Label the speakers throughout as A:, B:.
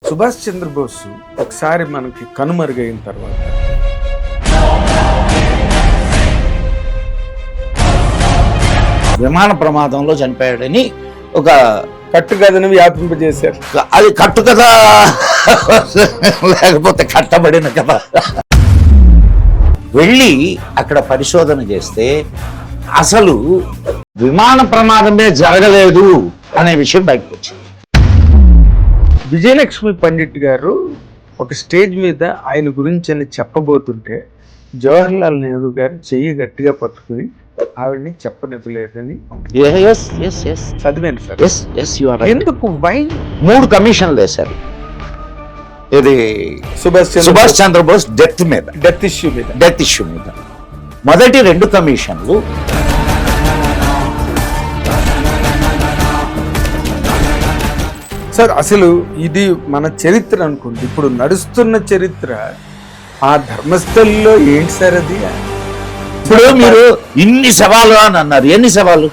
A: సుభాష్ చంద్రబోస్ ఒకసారి మనకి కనుమరుగైన తర్వాత
B: విమాన ప్రమాదంలో చనిపోయాడని ఒక
A: కట్టుకథను వ్యాపింపజేశారు.
B: అది కట్టు కదా లేకపోతే కట్టబడిన కదా. వెళ్ళి అక్కడ పరిశోధన చేస్తే అసలు విమాన ప్రమాదమే జరగలేదు అనే విషయం బయటకు వచ్చింది.
A: విజయలక్ష్మి పండిట్ గారు ఒక స్టేజ్ మీద ఆయన గురించి అని చెప్పబోతుంటే జవహర్లాల్ నెహ్రూ గారు చెయ్యి గట్టిగా పట్టుకుని ఆవిడని చెప్పనివ్వలేదని చదివాను సార్. ఎందుకు వై
B: 3 కమిషన్లు వేశారు. ఇది సుభాష్ చంద్రబోస్
A: డెత్ ఇష్యూ మీద
B: మొదటి 2 కమిషన్లు
A: సార్ అసలు ఇది మన చరిత్ర అనుకోండి, ఇప్పుడు నడుస్తున్న చరిత్ర ఆ ధర్మస్థల్లో ఏంటి సార్ అది?
B: ఇప్పుడు మీరు ఇన్ని శవాలు అని అన్నారు. ఎన్ని శవాలు?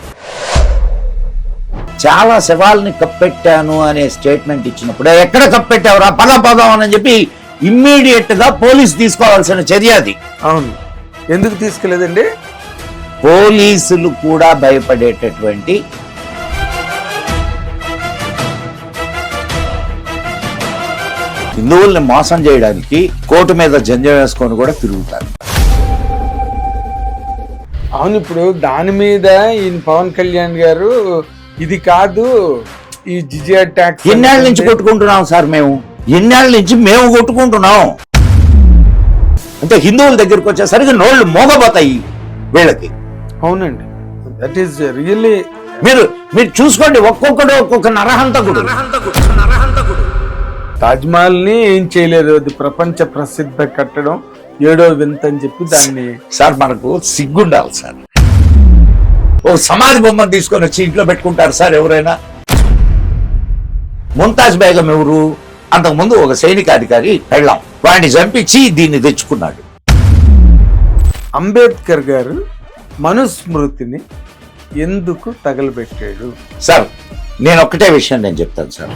B: చాలా శవాలని కప్పెట్టాను అనే స్టేట్మెంట్ ఇచ్చినప్పుడు ఎక్కడ కప్పెట్టావురా పదాం అని చెప్పి ఇమ్మీడియట్ గా పోలీసు తీసుకోవాల్సిన చర్య అది.
A: అవును, ఎందుకు తీసుకోలేదండి?
B: పోలీసులు కూడా భయపడేటటువంటి హిందువుల్ని మోసం చేయడానికి కోర్టు మీద జంజం వేసుకొని కూడా తిరుగుతారు.
A: అవును, ఇప్పుడు దాని మీద ఈయన పవన్ కళ్యాణ్ గారు ఇది కాదు ఈ జిజియా ట్యాక్స్
B: ఎన్నేళ్ళ నుంచి కొట్టుకుంటున్నాం సార్ మేము. ఎన్నేళ్ళ నుంచి మేము కొట్టుకుంటున్నాం. అంటే హిందువుల దగ్గరికి వచ్చేసరికి నోళ్ళు మోగబోతాయి వీళ్ళకి.
A: అవునండి, దట్ ఈస్ రియల్లీ.
B: మీరు చూసుకోండి, ఒక్కొక్కడు ఒక్కొక్క నరహంతకుడు.
A: తాజ్మహల్ ని ఏం చేయలేదు, అది ప్రపంచ ప్రసిద్ధ కట్టడం, 7వ వింత అని చెప్పి దాన్ని.
B: సార్ మనకు సిగ్గుండాలి సార్. ఓ సమాధి బొమ్మను తీసుకొని వచ్చి ఇంట్లో పెట్టుకుంటారు సార్ ఎవరైనా? ముంతాజ్ బేగం ఎవరు? అంతకుముందు ఒక సైనికాధికారి పెళ్ళాం, వాడిని చంపించి దీన్ని తెచ్చుకున్నాడు.
A: అంబేద్కర్ గారు మనుస్మృతిని ఎందుకు తగలబెట్టాడు?
B: సార్ నేను ఒక్కటే విషయం నేను చెప్తాను సార్.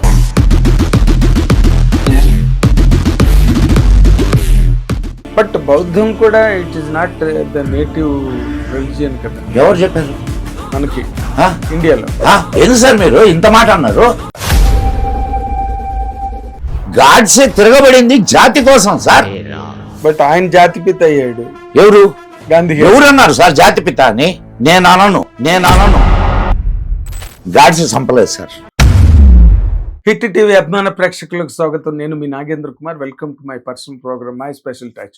A: బట్ బౌద్ధం కూడా it is not the native religion కదా.
B: ఎవరు చెప్పారు
A: మనకి ఇండియాలో?
B: ఎందుకు సార్ మీరు ఇంత మాట అన్నారు? గాడ్సే తిరగబడింది జాతి కోసం సార్.
A: బట్ ఆయన జాతిపిత అయ్యాడు.
B: ఎవరు?
A: గాంధీ.
B: ఎవరన్నారు సార్ జాతిపిత అని? నేను అనను. గాడ్సే చంపలేదు సార్.
A: హిట్ టీవీ అభిమాన ప్రేక్షకులకు స్వాగతం. నేను మీ Nagendra Kumar. Welcome to my personal program my special touch.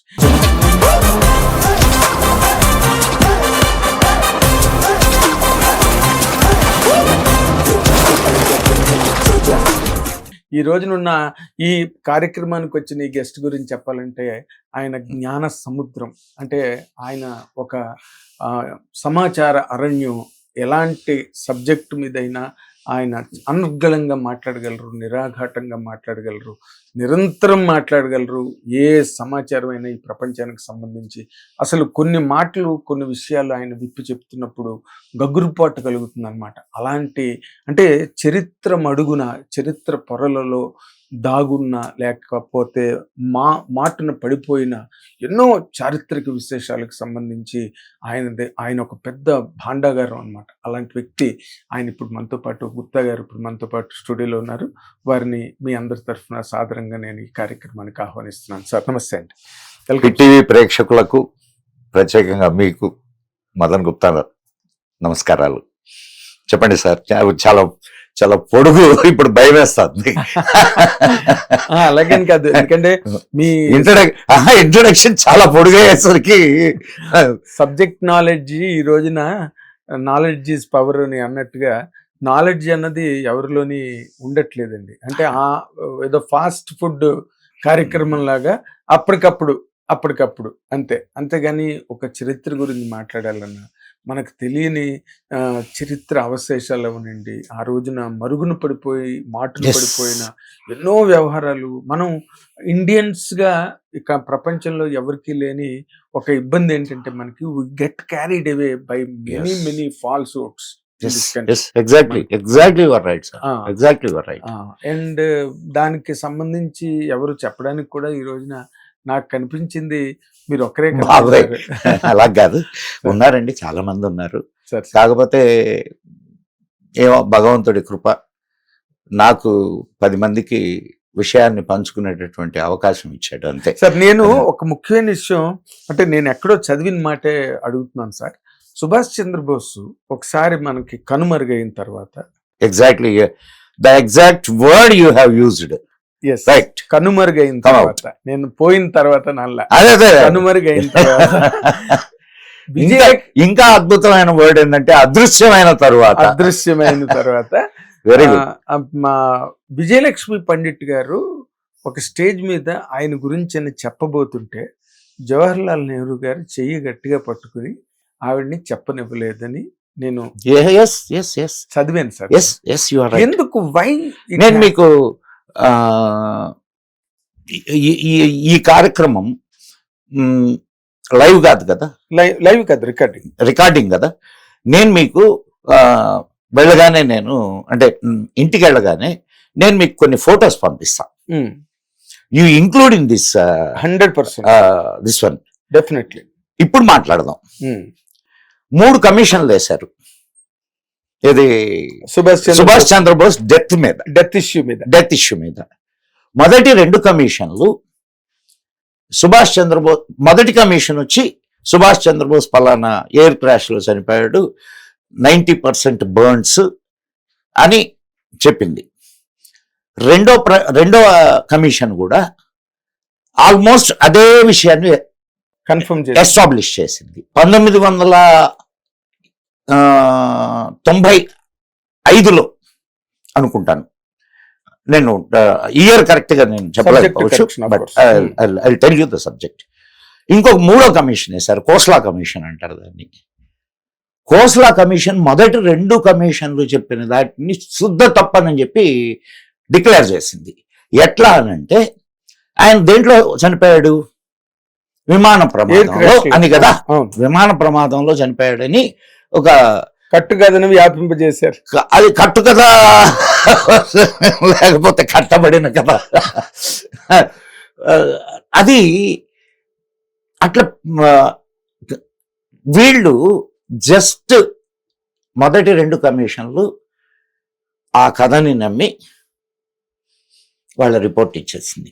A: ఈ రోజునున్న ఈ కార్యక్రమానికి వచ్చిన ఈ గెస్ట్ గురించి చెప్పాలంటే ఆయన జ్ఞాన సముద్రం. అంటే ఆయన ఒక సమాచార అరణ్యం. ఎలాంటి సబ్జెక్టు మీదైనా ఆయన అనర్గళంగా మాట్లాడగలరు, నిరాఘాటంగా మాట్లాడగలరు, నిరంతరం మాట్లాడగలరు. ఏ సమాచారం అయినా ఈ ప్రపంచానికి సంబంధించి అసలు కొన్ని మాటలు, కొన్ని విషయాలు ఆయన విప్పి చెప్తున్నప్పుడు గగురుపాటు కలుగుతుంది అనమాట. అలాంటి అంటే చరిత్ర మడుగున, చరిత్ర పొరలలో దాగున్న, లేకపోతే మాటను పడిపోయిన ఎన్నో చారిత్రక విశేషాలకు సంబంధించి ఆయన ఒక పెద్ద భాండాగారం అనమాట. అలాంటి వ్యక్తి ఆయన ఇప్పుడు మనతో పాటు, గుప్తా గారు ఇప్పుడు మనతో పాటు స్టూడియోలో ఉన్నారు. వారిని మీ అందరి తరఫున సాదరంగా నేను ఈ కార్యక్రమానికి ఆహ్వానిస్తున్నాను. సార్ నమస్తే అండి.
B: హిట్ టీవీ ప్రేక్షకులకు, ప్రత్యేకంగా మీకు మదన్ గుప్తా నమస్కారాలు. చెప్పండి సార్. చాలా చాలా పొడుగు, ఇప్పుడు భయం వేస్తుంది.
A: అలాగని కాదు, ఎందుకంటే మీ
B: ఇంట్రొడక్షన్ చాలా పొడుగు అయ్యేసరికి
A: సబ్జెక్ట్ నాలెడ్జ్ ఈ రోజున నాలెడ్జ్ ఈజ్ పవర్ అని అన్నట్టుగా నాలెడ్జ్ అన్నది ఎవరిలోని ఉండట్లేదండి. అంటే ఏదో ఫాస్ట్ ఫుడ్ కార్యక్రమం లాగా అప్పటికప్పుడు అంతేగాని ఒక చరిత్ర గురించి మాట్లాడాలన్నా, మనకు తెలియని చరిత్ర అవశేషాలు అవనండి, ఆ రోజున మరుగున పడిపోయి మాటలు పడిపోయిన ఎన్నో వ్యవహారాలు. మనం ఇండియన్స్గా ఇక ప్రపంచంలో ఎవరికి లేని ఒక ఇబ్బంది ఏంటంటే, మనకి we get carried away by many falsehoods. in this country.
B: Exactly your right sir,
A: ah,
B: exactly your right.
A: And దానికి సంబంధించి ఎవరు చెప్పడానికి కూడా ఈ రోజున నాకు కనిపించింది మీరు ఒక్కరే
B: బాబాయ్ అలా కాదు, ఉన్నారండి, చాలా మంది ఉన్నారు.
A: సార్.
B: కాకపోతే ఏమో భగవంతుడి కృప, నాకు 10 మందికి విషయాన్ని పంచుకునేటటువంటి అవకాశం ఇచ్చాడు అంతే.
A: సార్ నేను ఒక ముఖ్యమైన విషయం అంటే నేను ఎక్కడో చదివిన మాటే అడుగుతున్నాను సార్. సుభాష్ చంద్రబోస్ ఒకసారి మనకి కనుమరుగైన తర్వాత,
B: exactly the exact word you have used,
A: yes
B: right,
A: కనుమరుగైన తర్వాత, నేను పోయిన తర్వాత నల్ల
B: అదే
A: కనుమరుగైన తర్వాత
B: ఇంకా అద్భుతమైన వర్డ్ ఏంటంటే అదృశ్యమైన తర్వాత.
A: అదృశ్యమైన తర్వాత
B: వెరీ గుడ్.
A: మా విజయలక్ష్మి పండిట్ గారు ఒక స్టేజ్ మీద ఆయన గురించి అని చెప్పబోతుంటే జవహర్లాల్ నెహ్రూ గారు చెయ్యి గట్టిగా పట్టుకుని ఆవిడ్ని చెప్పనివ్వలేదని నేను చదివాను సార్. ఎందుకు వై?
B: నేను మీకు ఈ కార్యక్రమం లైవ్ కాదు కదా,
A: లైవ్ కాదు,
B: రికార్డింగ్ కదా. నేను మీకు వెళ్ళగానే అంటే ఇంటికి వెళ్ళగానే నేను మీకు కొన్ని ఫొటోస్ పంపిస్తాను. You include in this
A: 100%
B: this one.
A: Definitely.
B: ఇప్పుడు మాట్లాడదాం. 3 కమిషన్లు వేశారు. ఇది సుభాష్ చంద్రబోస్ డెత్ ఇష్యూ మీద. మొదటి 2 కమిషన్లు సుభాష్ చంద్రబోస్, మొదటి కమిషన్ వచ్చి సుభాష్ చంద్రబోస్ పలానా ఎయిర్ క్రాష్ లో చనిపోయాడు, 90% బర్న్స్ అని చెప్పింది. రెండవ కమిషన్ కూడా ఆల్మోస్ట్ అదే విషయాన్ని
A: కన్ఫర్మ్
B: ఎస్టాబ్లిష్ చేసింది. 1995లో అనుకుంటాను, నేను ఇయర్ కరెక్ట్ గా నేను చెప్పలేకపోవచ్చు, but I tell you the subject. ఇంకొక 3వ కమిషన్ వేశారు, కోస్లా కమిషన్ అంటారు దాన్ని. కోస్లా కమిషన్ మొదటి 2 కమిషన్లు చెప్పిన దాటిని శుద్ధ తప్పనని చెప్పి డిక్లేర్ చేసింది. ఎట్లా అనంటే ఆయన దేంట్లో చనిపోయాడు, విమాన ప్రమాదంలో అని కదా, విమాన ప్రమాదంలో చనిపోయాడని ఒక
A: కట్టు కథను వ్యాపింపజేశారు.
B: అది కట్టు కథ లేకపోతే కట్టబడిన కథ, అది అట్లా. వీళ్ళు జస్ట్ మొదటి 2 కమిషన్లు ఆ కథని నమ్మి వాళ్ళ రిపోర్ట్ ఇచ్చేసింది.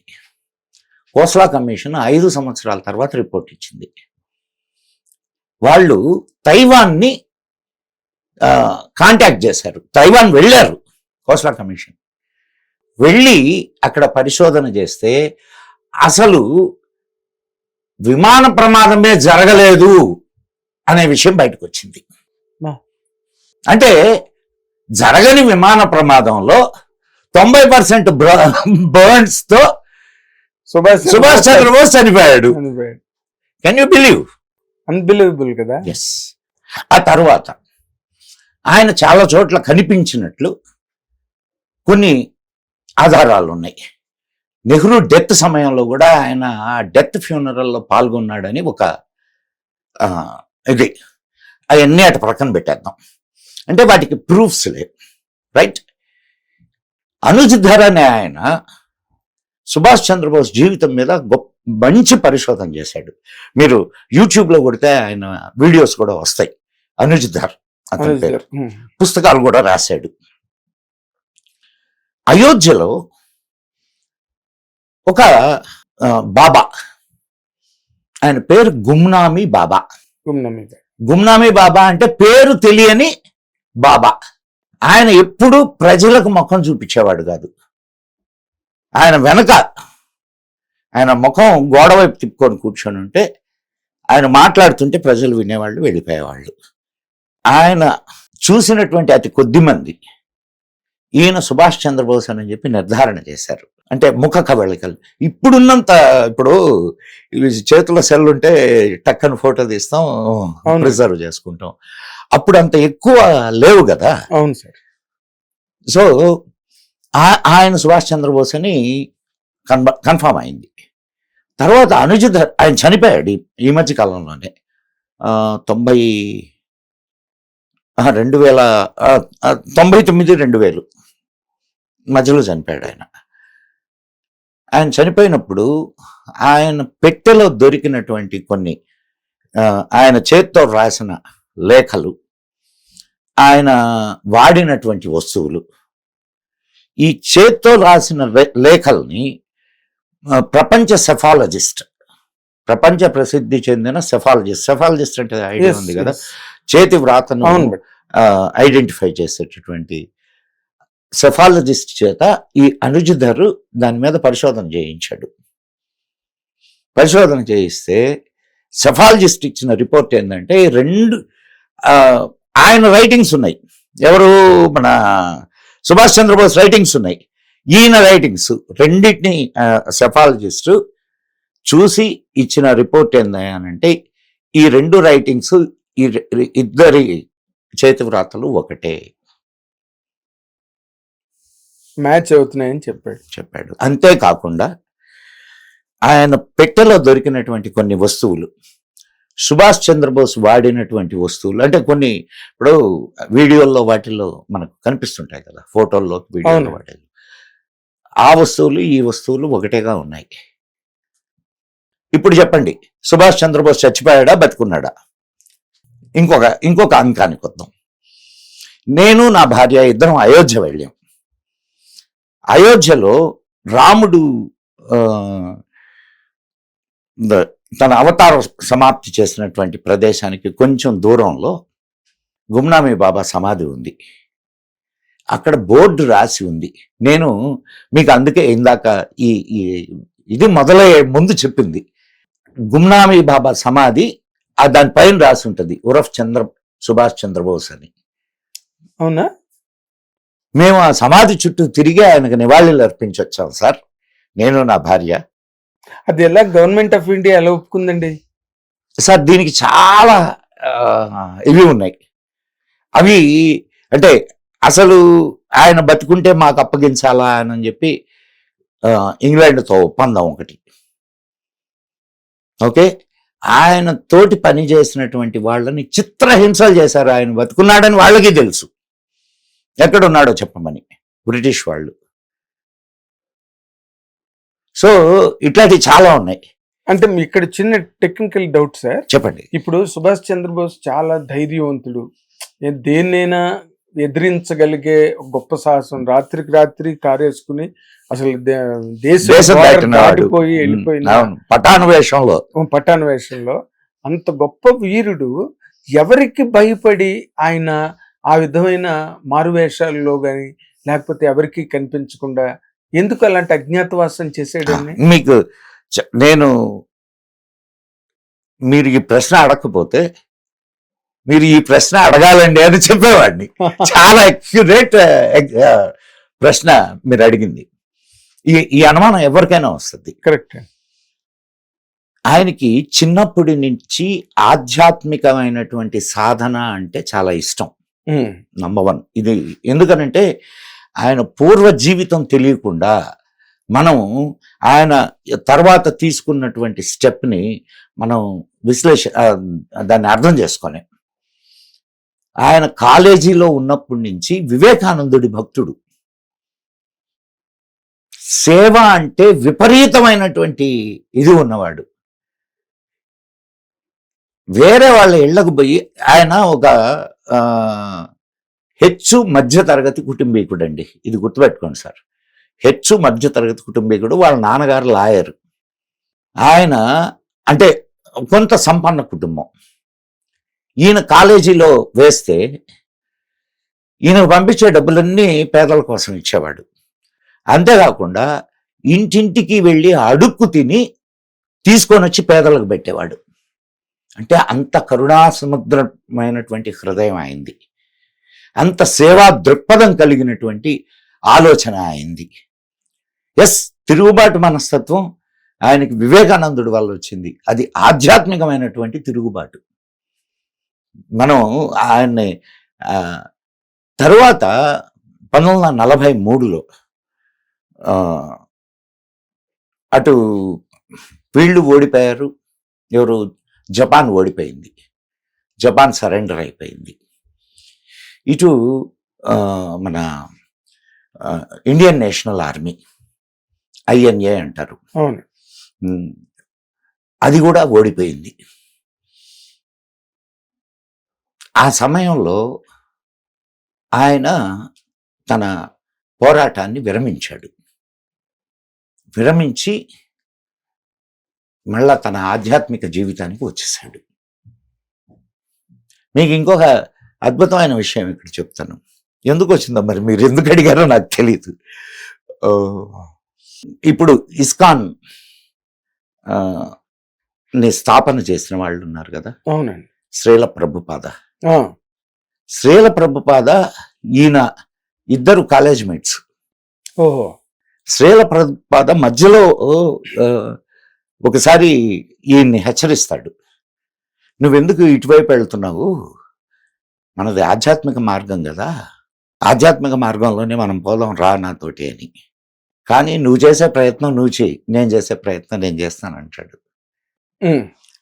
B: కోస్లా కమిషన్ 5 సంవత్సరాల తర్వాత రిపోర్ట్ ఇచ్చింది. వాళ్ళు తైవాన్ని కాంటాక్ట్ చేశారు, తైవాన్ వెళ్ళారు. కోస్లా కమిషన్ వెళ్ళి అక్కడ పరిశోధన చేస్తే అసలు విమాన ప్రమాదమే జరగలేదు అనే విషయం బయటకు వచ్చింది. అంటే జరగని విమాన ప్రమాదంలో 90% బర్న్స్ తో సుభాష్ చంద్రబోస్ చనిపోయాడు. Can you believe?
A: అన్బిలీవబుల్ కదా.
B: ఎస్. ఆ తర్వాత ఆయన చాలా చోట్ల కనిపించినట్లు కొన్ని ఆధారాలు ఉన్నాయి. నెహ్రూ డెత్ సమయంలో కూడా ఆయన డెత్ ఫ్యూనరల్లో పాల్గొన్నాడని ఒక ఇది, అవన్నీ అటు ప్రక్కన పెట్టేద్దాం. అంటే వాటికి ప్రూఫ్స్ లేవు, రైట్. అనుజ్ ధర్ అనే ఆయన సుభాష్ చంద్రబోస్ జీవితం మీద మంచి పరిశోధన చేశాడు. మీరు యూట్యూబ్లో కొడితే ఆయన వీడియోస్ కూడా వస్తాయి. అనుజ్ ధర్ అతని పేరు, పుస్తకాలు కూడా రాశాడు. అయోధ్యలో ఒక బాబా, ఆయన పేరు గుమ్నామీ బాబా. గుమ్నామీ బాబా అంటే పేరు తెలియని బాబా. ఆయన ఎప్పుడూ ప్రజలకు ముఖం చూపించేవాడు కాదు. ఆయన వెనక ఆయన ముఖం గోడ వైపు తిప్పుకొని కూర్చొని ఉంటే ఆయన మాట్లాడుతుంటే ప్రజలు వినేవాళ్ళు, వెళ్ళిపోయేవాళ్ళు. ఆయన చూసినటువంటి అతి కొద్ది మంది ఈయన సుభాష్ చంద్రబోస్ అని చెప్పి నిర్ధారణ చేశారు. అంటే ముఖ కవళికలు ఇప్పుడున్నంత, ఇప్పుడు చేతుల సెల్ ఉంటే టక్కని ఫోటో తీస్తాం, ప్రిజర్వ్ చేసుకుంటాం. అప్పుడు అంత ఎక్కువ లేవు కదా.
A: అవును సార్.
B: సో ఆయన సుభాష్ చంద్రబోస్ అని కన్ఫామ్ అయింది. తర్వాత అనుజ్ ధర్ ఆయన చనిపోయాడు ఈ మధ్య కాలంలోనే, 99 2000 మధ్యలో చనిపోయాడు ఆయన. ఆయన చనిపోయినప్పుడు ఆయన పెట్టెలో దొరికినటువంటి కొన్ని ఆయన చేత్తో రాసిన లేఖలు, ఆయన వాడినటువంటి వస్తువులు, ఈ చేత్తో రాసిన లేఖల్ని ప్రపంచ సెఫాలజిస్ట్, ప్రపంచ ప్రసిద్ధి చెందిన సెఫాలజిస్ట్ అంటే ఐడియా ఉంది కదా, చేతి వ్రాతను ఐడెంటిఫై చేసేటటువంటి సెఫాలజిస్ట్ చేత ఈ అనుజధరు దాని మీద పరిశోధన చేయించాడు. పరిశోధన చేయిస్తే సెఫాలజిస్ట్ ఇచ్చిన రిపోర్ట్ ఏంటంటే ఆయన రైటింగ్స్ ఉన్నాయి, ఎవరు మన సుభాష్ చంద్రబోస్ రైటింగ్స్ ఉన్నాయి, ఈయన రైటింగ్స్ రెండింటిని సెఫాలజిస్ట్ చూసి ఇచ్చిన రిపోర్ట్ ఏంటంటే ఈ 2 రైటింగ్స్ ఈ ఇద్దరి చేతి వ్రాతలు ఒకటే,
A: మ్యాచ్ అవుతున్నాయని చెప్పాడు.
B: అంతేకాకుండా ఆయన పెట్టెలో దొరికినటువంటి కొన్ని వస్తువులు, సుభాష్ చంద్రబోస్ వాడినటువంటి వస్తువులు, అంటే కొన్ని ఇప్పుడు వీడియోల్లో వాటిల్లో మనకు కనిపిస్తుంటాయి కదా, ఫోటోల్లో వీడియోల్లో వాటిల్లో, ఆ వస్తువులు ఈ వస్తువులు ఒకటేగా ఉన్నాయి. ఇప్పుడు చెప్పండి, సుభాష్ చంద్రబోస్ చచ్చిపోయాడా బతుకున్నాడా? ఇంకొక అంకానికి వద్దాం. నేను నా భార్య ఇద్దరం అయోధ్య వెళ్ళాం. అయోధ్యలో రాముడు తన అవతార సమాప్తి చేసినటువంటి ప్రదేశానికి కొంచెం దూరంలో గుమ్నామీ బాబా సమాధి ఉంది. అక్కడ బోర్డు రాసి ఉంది. నేను మీకు అందుకే ఇందాక ఇది మొదలయ్యే ముందు చెప్పింది, గుమ్నామీ బాబా సమాధి దానిపైన రాసి ఉంటుంది ఉరఫ్ సుభాష్ చంద్రబోస్ అని.
A: అవునా?
B: మేము ఆ సమాధి చుట్టూ తిరిగి ఆయనకు నివాళులు అర్పించొచ్చాం సార్, నేను నా భార్య.
A: అది ఎలా గవర్నమెంట్ ఆఫ్ ఇండియా ఎలా ఒప్పుకుందండి
B: సార్? దీనికి చాలా ఇవి ఉన్నాయి. అవి అంటే అసలు ఆయన బతుకుంటే మాకు అప్పగించాలా అని చెప్పి ఇంగ్లాండ్తో ఒప్పందం ఒకటి. ఓకే, ఆయన తోటి పని చేసినటువంటి వాళ్ళని చిత్రహింసలు చేశారు. ఆయన బతుకున్నాడని వాళ్ళకి తెలుసు, ఎక్కడున్నాడో చెప్పమని బ్రిటిష్ వాళ్ళు. సో ఇట్లాంటివి చాలా ఉన్నాయి.
A: అంటే ఇక్కడ చిన్న టెక్నికల్ డౌట్ సార్,
B: చెప్పండి.
A: ఇప్పుడు సుభాష్ చంద్రబోస్ చాలా ధైర్యవంతుడు, దేన్నైనా ఎదిరించగలిగే గొప్ప సాహసం, రాత్రికి రాత్రి కారేసుకుని అసలు దేశం దాటిపోయి వెళ్ళిపోయిన
B: పఠాన్ వేషంలో
A: అంత గొప్ప వీరుడు ఎవరికి భయపడి ఆయన ఆ విధమైన మారువేషాల్లో గాని లేకపోతే ఎవరికి కనిపించకుండా ఎందుకు అలాంటి అజ్ఞాతవాసం చేసేయడాన్ని?
B: మీకు మీరు ఈ ప్రశ్న అడగకపోతే మీరు ఈ ప్రశ్న అడగాలండి అని చెప్పేవాడిని. చాలా అక్యురేట్ ప్రశ్న మీరు అడిగింది. ఈ అనుమానం ఎవరికైనా వస్తుంది.
A: కరెక్ట్.
B: ఆయనకి చిన్నప్పటి నుంచి ఆధ్యాత్మికమైనటువంటి సాధన అంటే చాలా ఇష్టం. నంబర్ 1 ఇది. ఎందుకనంటే ఆయన పూర్వ జీవితం తెలియకుండా మనం ఆయన తర్వాత తీసుకున్నటువంటి స్టెప్ని మనం దాన్ని అర్థం చేసుకొని, ఆయన కాలేజీలో ఉన్నప్పటి నుంచి వివేకానందుడి భక్తుడు. సేవ అంటే విపరీతమైనటువంటి ఇది ఉన్నవాడు. వేరే వాళ్ళ ఇళ్లకు పోయి ఆయన ఒక హెచ్చు మధ్య తరగతి కుటుంబీకుడు అండి, ఇది గుర్తుపెట్టుకోండి సార్. హెచ్చు మధ్య తరగతి కుటుంబీకుడు, వాళ్ళ నాన్నగారు లాయర్. ఆయన అంటే కొంత సంపన్న కుటుంబం. ఈయన కాలేజీలో వేస్తే ఈయన పంపించే డబ్బులన్నీ పేదల కోసం ఇచ్చేవాడు. అంతేకాకుండా ఇంటింటికి వెళ్ళి అడుక్కు తిని తీసుకొని వచ్చి పేదలకు పెట్టేవాడు. అంటే అంత కరుణాసముద్రమైనటువంటి హృదయం అయింది, అంత సేవా దృక్పథం కలిగినటువంటి ఆలోచన అయింది. తిరుగుబాటు మనస్తత్వం ఆయనకి వివేకానందుడి వల్ల వచ్చింది. అది ఆధ్యాత్మికమైనటువంటి తిరుగుబాటు. మనం ఆయన్ని తరువాత 1943లో అటు వీళ్ళు ఓడిపోయారు. ఎవరు? జపాన్ ఓడిపోయింది. జపాన్ సరెండర్ అయిపోయింది. ఇటు మన ఇండియన్ నేషనల్ ఆర్మీ, INA అంటారు,
A: అవును.
B: అది కూడా ఓడిపోయింది. ఆ సమయంలో ఆయన తన పోరాటాన్ని విరమించాడు. విరమించి మళ్ళా తన ఆధ్యాత్మిక జీవితానికి వచ్చేసాడు. మీకు ఇంకొక అద్భుతమైన విషయం ఇక్కడ చెప్తాను. ఎందుకు వచ్చిందో మరి మీరు ఎందుకు అడిగారో నాకు తెలియదు. ఇప్పుడు ఇస్కాన్ ని స్థాపన చేసిన వాళ్ళు ఉన్నారు కదా,
A: అవునండి.
B: శ్రీల ప్రభుపాద.
A: ఆ,
B: శ్రీల ప్రభుపాద ఈయన ఇద్దరు కాలేజ్ మేట్స్.
A: ఓహో.
B: శ్రీల ప్రభుపాద మధ్యలో ఒకసారి ఈయన్ని హెచ్చరిస్తాడు, నువ్వెందుకు ఇటువైపు వెళ్తున్నావు, మనది ఆధ్యాత్మిక మార్గం కదా, ఆధ్యాత్మిక మార్గంలోనే మనం పోదాం రా నాతోటి అని. కానీ నువ్వు చేసే ప్రయత్నం నువ్వు చేయి, నేను చేసే ప్రయత్నం నేను చేస్తాను అంటాడు.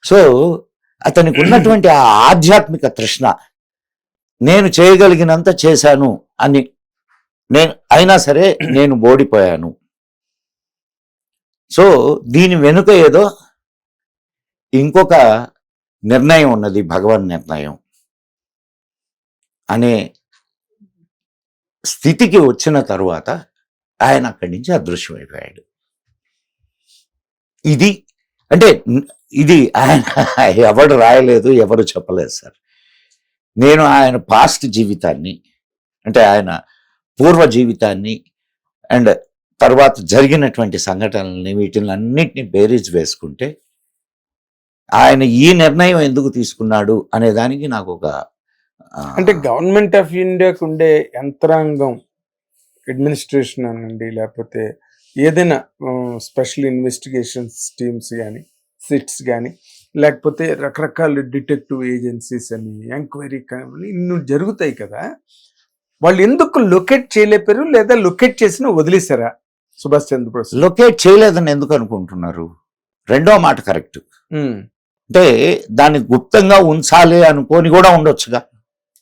B: సో అతనికి ఉన్నటువంటి ఆ ఆధ్యాత్మిక తృష్ణ, నేను చేయగలిగినంత చేశాను అని, అయినా సరే నేను ఓడిపోయాను, సో దీని వెనుక ఏదో ఇంకొక నిర్ణయం ఉన్నది, భగవన్ నిర్ణయం అనే స్థితికి వచ్చిన తరువాత ఆయన అక్కడి నుంచి అదృశ్యమైపోయాడు. ఇది అంటే ఇది ఆయన ఎవరు రాయలేదు, ఎవరు చెప్పలేదు సార్. నేను ఆయన పాస్ట్ జీవితాన్ని, అంటే ఆయన పూర్వ జీవితాన్ని అండ్ తర్వాత జరిగినటువంటి సంఘటనల్ని, వీటిని అన్నిటిని బేరీజ్ వేసుకుంటే ఆయన ఈ నిర్ణయం ఎందుకు తీసుకున్నాడు అనే దానికి నాకు ఒక
A: అంటే గవర్నమెంట్ ఆఫ్ ఇండియాకు ఉండే యంత్రాంగం, అడ్మినిస్ట్రేషన్ అనండి, లేకపోతే ఏదైనా స్పెషల్ ఇన్వెస్టిగేషన్స్ టీమ్స్ కానీ, సిట్స్ కానీ, లేకపోతే రకరకాల డిటెక్టివ్ ఏజెన్సీస్ అని, ఎంక్వైరీ కానీ ఇన్ని జరుగుతాయి కదా, వాళ్ళు ఎందుకు లొకేట్ చేయలేపారు, లేదా లొకేట్ చేసిన వదిలేశారా సుభాష్ చంద్రబోస్?
B: లొకేట్ చేయలేదని ఎందుకు అనుకుంటున్నారు? రెండో మాట కరెక్ట్. అంటే దాన్ని గుప్తంగా ఉంచాలి అనుకోని కూడా ఉండొచ్చుగా.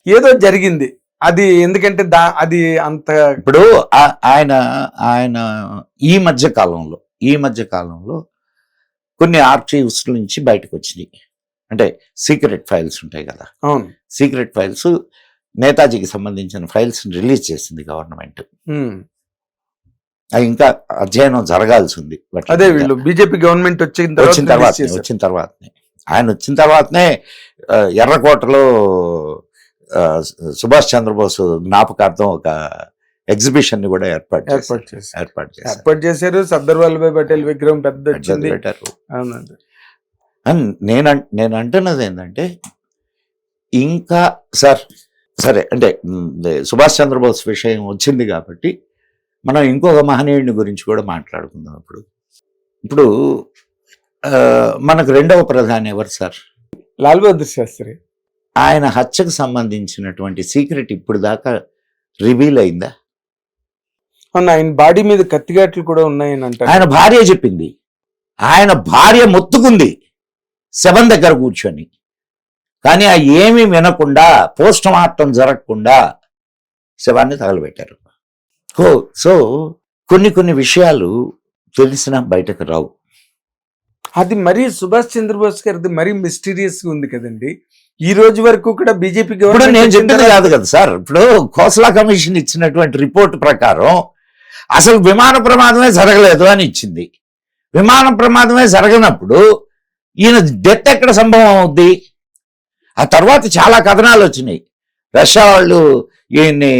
A: ఏదో జరిగింది అది, ఎందుకంటే అది అంత.
B: ఇప్పుడు ఆయన ఆయన ఈ మధ్య కాలంలో కొన్ని ఆర్చీవ్స్ నుంచి బయటకు వచ్చినాయి. అంటే సీక్రెట్ ఫైల్స్ ఉంటాయి కదా,
A: అవును,
B: సీక్రెట్ ఫైల్స్, నేతాజీకి సంబంధించిన ఫైల్స్ రిలీజ్ చేసింది గవర్నమెంట్. అది ఇంకా అధ్యయనం జరగాల్సి ఉంది.
A: అదే వీళ్ళు బీజేపీ గవర్నమెంట్ వచ్చిన
B: తర్వాతనే ఆయన వచ్చిన తర్వాతనే ఎర్రకోటలో సుభాష్ చంద్రబోస్ జ్ఞాపకార్థం ఒక ఎగ్జిబిషన్ ని కూడా ఏర్పాటు
A: చేశారు. సర్దార్ వల్లభాయ్ పటేల్ విగ్రహం పెద్ద పెట్టారు.
B: నేను అంటున్నది ఏంటంటే, ఇంకా సరే అంటే సుభాష్ చంద్రబోస్ విషయం వచ్చింది కాబట్టి మనం ఇంకొక మహనీయుడిని గురించి కూడా మాట్లాడుకుందాం. ఇప్పుడు మనకు రెండవ ప్రధాని ఎవరు సార్?
A: లాల్ బహదూర్ శాస్త్రి.
B: ఆయన హత్యకు సంబంధించినటువంటి సీక్రెట్ ఇప్పుడు దాకా రివీల్ అయిందా?
A: ఆయన బాడీ మీద కత్తిగాట్లు కూడా ఉన్నాయని అంటారు.
B: ఆయన భార్య చెప్పింది. ఆయన భార్య మొత్తుకుంది శవం దగ్గర కూర్చొని, కానీ ఆ ఏమీ వినకుండా, పోస్ట్ మార్టం జరగకుండా శవాన్ని తగలబెట్టారు. సో కొన్ని విషయాలు తెలిసినా బయటకు రావు.
A: అది మరీ సుభాష్ చంద్రబోస్ గారిది మరీ మిస్టీరియస్ గా ఉంది కదండి. ఈ రోజు వరకు కూడా బీజేపీ గవర్నమెంట్
B: నేను చెప్పింది కాదు కదా సార్. ఇప్పుడు ఖోస్లా కమిషన్ ఇచ్చినటువంటి రిపోర్ట్ ప్రకారం అసలు విమాన ప్రమాదమే జరగలేదు అని ఇచ్చింది. విమాన ప్రమాదమే జరగనప్పుడు ఈయన డెత్ ఎక్కడ సంభవం అవుద్ది? ఆ తర్వాత చాలా కథనాలు వచ్చినాయి. రష్యా వాళ్ళు ఈయన్ని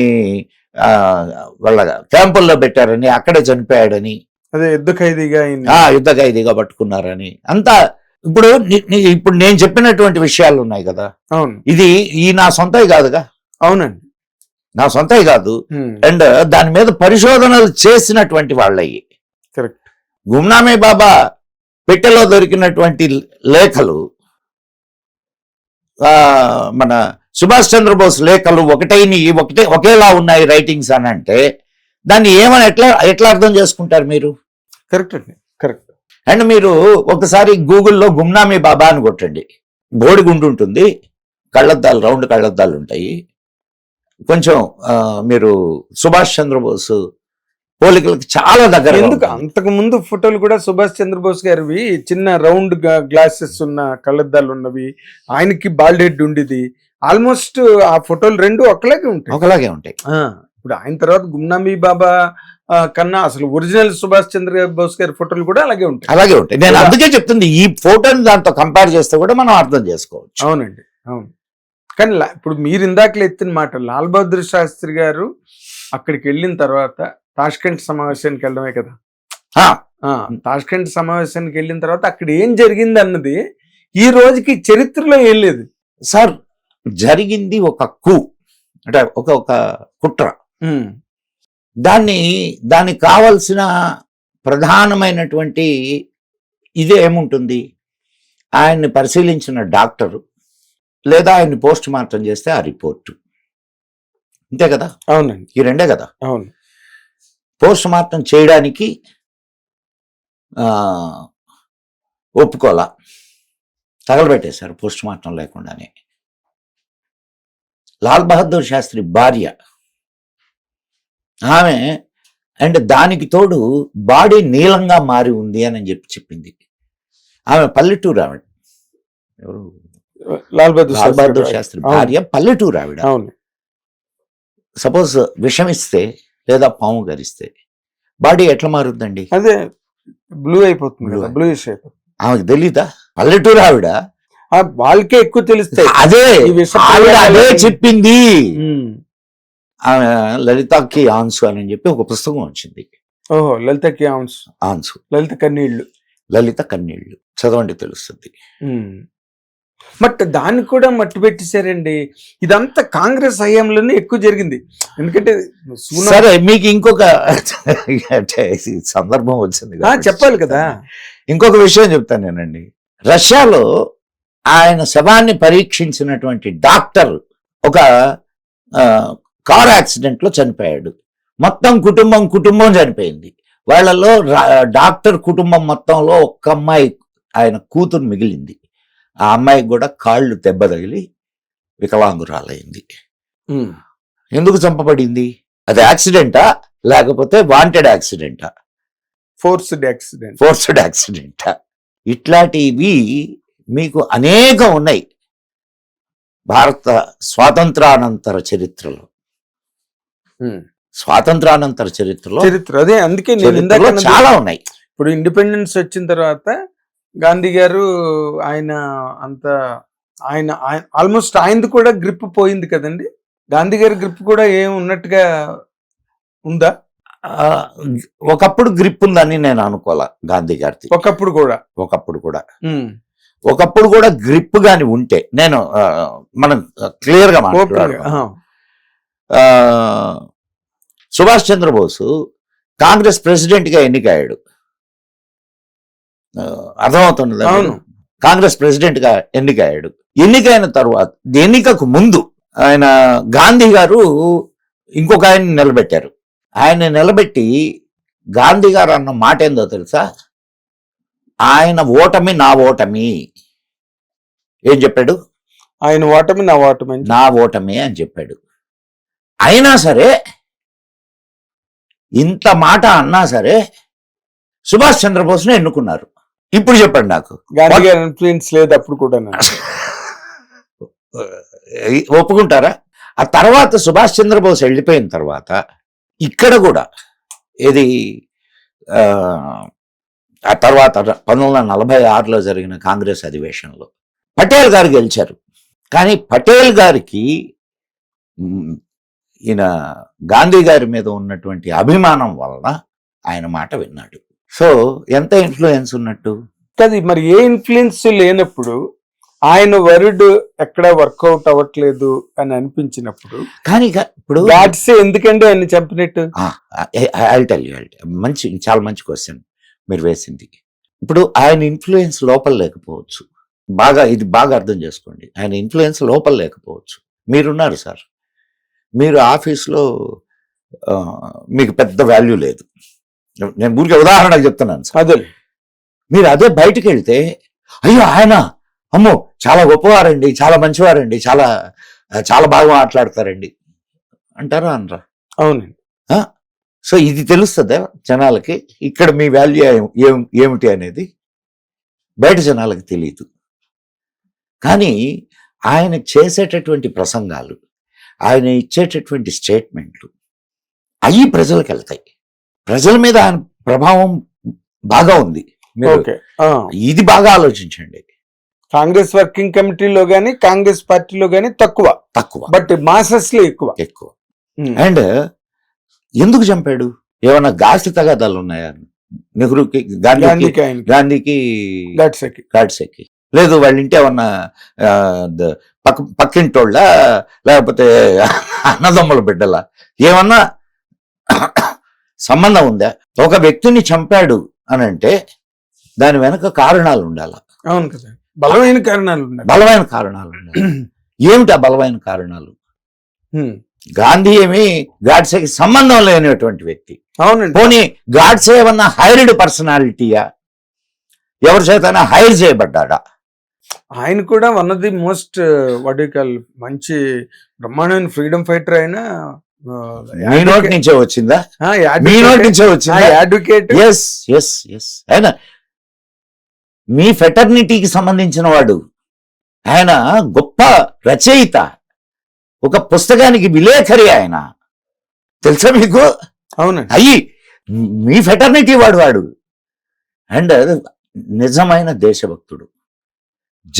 B: వాళ్ళ క్యాంపుల్లో పెట్టారని, అక్కడే చనిపోయాడని,
A: అదే యుద్ధ
B: ఖైదీగా పట్టుకున్నారని అంతా. ఇప్పుడు నేను చెప్పినటువంటి విషయాలు ఉన్నాయి కదా,
A: అవును,
B: ఇది నా సొంతవి కాదుగా.
A: అవునండి,
B: నా సొంతవి కాదు. అండ్ దాని మీద పరిశోధనలు చేసినటువంటి వాళ్ళవి.
A: కరెక్ట్.
B: గుమ్నామీ బాబా పెట్టెలో దొరికినటువంటి లేఖలు, మన సుభాష్ చంద్రబోస్ లేఖలు ఒకేలా ఉన్నాయి రైటింగ్స్ అని అంటే దాన్ని ఏమని ఎట్లా అర్థం చేసుకుంటారు మీరు?
A: కరెక్ట్ అండి, కరెక్ట్.
B: అండ్ మీరు ఒకసారి గూగుల్లో గుమ్నామీ బాబా అని కొట్టండి. బోడిగుండు ఉంటుంది, కళ్ళద్దాలు, రౌండ్ కళ్ళద్దాలు ఉంటాయి, కొంచెం మీరు సుభాష్ చంద్రబోస్ పోలికలకు చాలా దగ్గర.
A: ఎందుకు అంతకు ముందు ఫోటోలు కూడా సుభాష్ చంద్రబోస్ గారివి చిన్న రౌండ్ గ్లాసెస్ ఉన్న కళ్ళద్దాలు ఉన్నవి, ఆయనకి బాల్డ్ హెడ్ ఉండేది. ఆల్మోస్ట్ ఆ ఫోటోలు రెండు ఒకలాగే ఉంటాయి. ఇప్పుడు ఆయన తర్వాత గుమ్నామీ బాబా కన్నా అసలు ఒరిజినల్ సుభాష్ చంద్రబోస్ గారి ఫోటోలు కూడా అలాగే ఉంటాయి.
B: నేను అందుకే చెప్తుంది, ఈ ఫోటోని దాంతో కంపేర్ చేస్తే కూడా మనం అర్థం చేసుకోవచ్చు.
A: అవునండి, అవును. కానీ ఇప్పుడు మీరు ఇందాకలు ఎత్తిన మాట, లాల్ బహదూర్ శాస్త్రి గారు అక్కడికి వెళ్ళిన తర్వాత తాష్కెంట్ సమావేశానికి వెళ్ళడమే కదా. తాష్కెంట్ సమావేశానికి వెళ్ళిన తర్వాత అక్కడ ఏం జరిగింది అన్నది ఈ రోజుకి చరిత్రలో ఏం లేదు
B: సార్. జరిగింది ఒక కు, అంటే ఒక కుట్ర. దానికి కావలసిన ప్రధానమైనటువంటి ఇదే ఏముంటుంది, ఆయన్ని పరిశీలించిన డాక్టరు లేదా ఆయన్ని పోస్ట్ మార్టం చేస్తే ఆ రిపోర్టు, అంతే కదా.
A: అవునండి,
B: ఈ రెండే కదా.
A: అవును.
B: పోస్ట్ మార్టం చేయడానికి ఒప్పుకోలా, తగలబెట్టేశారు పోస్ట్ మార్టం లేకుండానే. లాల్ బహదూర్ శాస్త్రి భార్య ఆమె, అండ్ దానికి తోడు బాడీ నీలంగా మారి ఉంది అని చెప్పింది. ఆమె పల్లెటూరు ఆవిడ. ఎవరు?
A: లాల్
B: బహదూర్ శాస్త్రి భార్య, పల్లెటూరు ఆవిడ. సపోజ్ విషమిస్తే లేదా పాము గరిస్తే బాడీ ఎట్లా మారుద్దండి?
A: అదే బ్లూ అయిపోతుంది, బ్లూయిష్ అయిపోతుంది.
B: ఆమెకు తెలీదా? పల్లెటూరు ఆవిడ,
A: వాళ్ళకే ఎక్కువ తెలుస్తాయి.
B: అదే చెప్పింది. ఆమె లలితకి ఆన్సు అని చెప్పి ఒక పుస్తకం వచ్చింది.
A: ఓహో, లలితకి ఆన్సు, లలిత కన్నీళ్లు
B: చదవండి, తెలుస్తుంది.
A: దాన్ని కూడా మట్టి పెట్టేశారండి. ఇదంతా కాంగ్రెస్ హయాంలోనే ఎక్కువ జరిగింది. ఎందుకంటే
B: సరే, మీకు ఇంకొక సందర్భం వచ్చింది,
A: చెప్పాలి కదా.
B: ఇంకొక విషయం చెప్తాను నేనండి. రష్యాలో ఆయన శవాన్ని పరీక్షించినటువంటి డాక్టర్ ఒక కార్ యాక్సిడెంట్ లో చనిపోయాడు. మొత్తం కుటుంబం చనిపోయింది. వాళ్ళలో డాక్టర్ కుటుంబం మొత్తంలో ఒక్క అమ్మాయి, ఆయన కూతురు మిగిలింది. ఆ అమ్మాయికి కూడా కాళ్ళు దెబ్బ తగిలి వికలాంగురాలైంది. ఎందుకు చంపబడింది? అది యాక్సిడెంటా లేకపోతే వాంటెడ్ యాక్సిడెంటా? ఫోర్స్డ్ యాక్సిడెంటా? ఇట్లాంటివి మీకు అనేకం ఉన్నాయి భారత స్వాతంత్రానంతర చరిత్రలో.
A: అదే, అందుకే
B: చాలా ఉన్నాయి.
A: ఇప్పుడు ఇండిపెండెన్స్ వచ్చిన తర్వాత గాంధీ గారు ఆయన ఆల్మోస్ట్ ఆయనది కూడా గ్రిప్ పోయింది కదండి. గాంధీ గారి గ్రిప్ కూడా ఏం ఉన్నట్టుగా ఉందా?
B: ఒకప్పుడు గ్రిప్ ఉందని నేను అనుకోలే గాంధీ గారిది. ఒకప్పుడు కూడా గ్రిప్ గాని ఉంటే, నేను మనం క్లియర్ గా మాట్లాడుతున్నాం. సుభాష్ చంద్రబోసు కాంగ్రెస్ ప్రెసిడెంట్ గా ఎన్నికయ్యాడు, అర్థమవుతున్నది. కాంగ్రెస్ ప్రెసిడెంట్ గా ఎన్నికయ్యాడు. ఎన్నికైన తర్వాత, ఎన్నికకు ముందు ఆయన గాంధీ గారు ఇంకొక ఆయన్ని నిలబెట్టారు. ఆయన నిలబెట్టి గాంధీ గారు అన్న మాట ఏందో తెలుసా? ఆయన ఓటమి నా ఓటమి. ఏం చెప్పాడు?
A: ఆయన ఓటమి నా ఓటమి
B: అని చెప్పాడు. అయినా సరే, ఇంత మాట అన్నా సరే సుభాష్ చంద్రబోస్ని ఎన్నుకున్నారు. ఇప్పుడు చెప్పండి నాకు,
A: గాంధీ గారి ఇన్ఫ్లుయెన్స్ లేదు అప్పుడు కూడా?
B: ఒప్పుకుంటారా? ఆ తర్వాత సుభాష్ చంద్రబోస్ వెళ్ళిపోయిన తర్వాత ఇక్కడ కూడా ఇది ఆ తర్వాత 1946లో జరిగిన కాంగ్రెస్ అధివేశంలో పటేల్ గారు గెలిచారు. కానీ పటేల్ గారికి ఈయన గాంధీ గారి మీద ఉన్నటువంటి అభిమానం వలన ఆయన మాట విన్నాడు. సో ఎంత ఇన్ఫ్లుయెన్స్ ఉన్నట్టు
A: కదా. మరి ఏ ఇన్ఫ్లుయెన్స్ లేనప్పుడు, ఆయన వర్డ్ ఎక్కడ వర్కౌట్ అవ్వట్లేదు అని అనిపించినప్పుడు,
B: కానీ ఇప్పుడు
A: ఎందుకంటే ఆయన చెప్పినట్టు
B: చాలా మంచి క్వశ్చన్ మీరు వేసింది. ఇప్పుడు ఆయన ఇన్ఫ్లుయెన్స్ లోపల లేకపోవచ్చు. ఇది బాగా అర్థం చేసుకోండి. ఆయన ఇన్ఫ్లుయెన్స్ లోపల లేకపోవచ్చు. మీరున్నారు సార్, మీరు ఆఫీస్లో మీకు పెద్ద వాల్యూ లేదు. నేను ఊరికే ఉదాహరణకు చెప్తున్నాను సార్. మీరు అదే బయటకు వెళ్తే, అయ్యో ఆయన, అమ్మో చాలా గొప్పవారండి, చాలా మంచివారండి, చాలా చాలా బాగా మాట్లాడతారండి. అంటారా అనరా?
A: అవునండి.
B: సో ఇది తెలుస్తుందా జనాలకి? ఇక్కడ మీ వాల్యూ ఏమిటి అనేది బయట జనాలకు తెలియదు. కానీ ఆయన చేసేటటువంటి ప్రసంగాలు, ఆయన ఇచ్చేటటువంటి స్టేట్మెంట్లు అవి ప్రజలకు వెళ్తాయి. ప్రజల మీద ఆయన ప్రభావం బాగా ఉంది. మీరు
A: ఓకే.
B: ఇది బాగా ఆలోచించండి.
A: కాంగ్రెస్ వర్కింగ్ కమిటీలో గానీ కాంగ్రెస్ పార్టీలో గానీ తక్కువ, బట్ మాసెస్ లో ఎక్కువ.
B: అండ్ ఎందుకు చంపాడు? ఏమన్నా గాసి తగాదాలు ఉన్నాయా నెహ్రూకి, గాంధీకి, గాడ్సేకి? లేదు వాళ్ళ ఇంటి ఏమన్నా పక్కింటోళ్ళ, లేకపోతే అన్నదమ్ముల బిడ్డలా, ఏమన్నా సంబంధం ఉందా? ఒక వ్యక్తిని చంపాడు అని అంటే దాని వెనక కారణాలు ఉండాలి.
A: అవును కదా, బలమైన కారణాలు ఉండాలి.
B: ఏమిటి ఆ బలమైన కారణాలు? గాంధీ ఏమి గాడ్సేకి సంబంధం లేనటువంటి వ్యక్తి.
A: అవునండి.
B: పోనీ గాడ్సే ఏమన్నా హైర్డ్ పర్సనాలిటీయా? ఎవరి చేతైనా హైర్ చేయబడ్డా?
A: ఆయన కూడా వన్ ఆఫ్ ది మోస్ట్ మంచి బ్రహ్మాండమైన ఫ్రీడమ్ ఫైటర్. అయినా
B: మీ నోటి నుంచే వచ్చిందా? మీ నోటి నుంచే వచ్చిందా?
A: అడ్వకేట్.
B: ఆయన మీ ఫెటర్నిటీకి సంబంధించిన వాడు. ఆయన గొప్ప రచయిత, ఒక పుస్తకానికి విలేఖరి ఆయన, తెలుసా మీకు?
A: అవునండి.
B: అయ్యి మీ ఫెటర్నిటీ వాడు. అండ్ నిజమైన దేశభక్తుడు.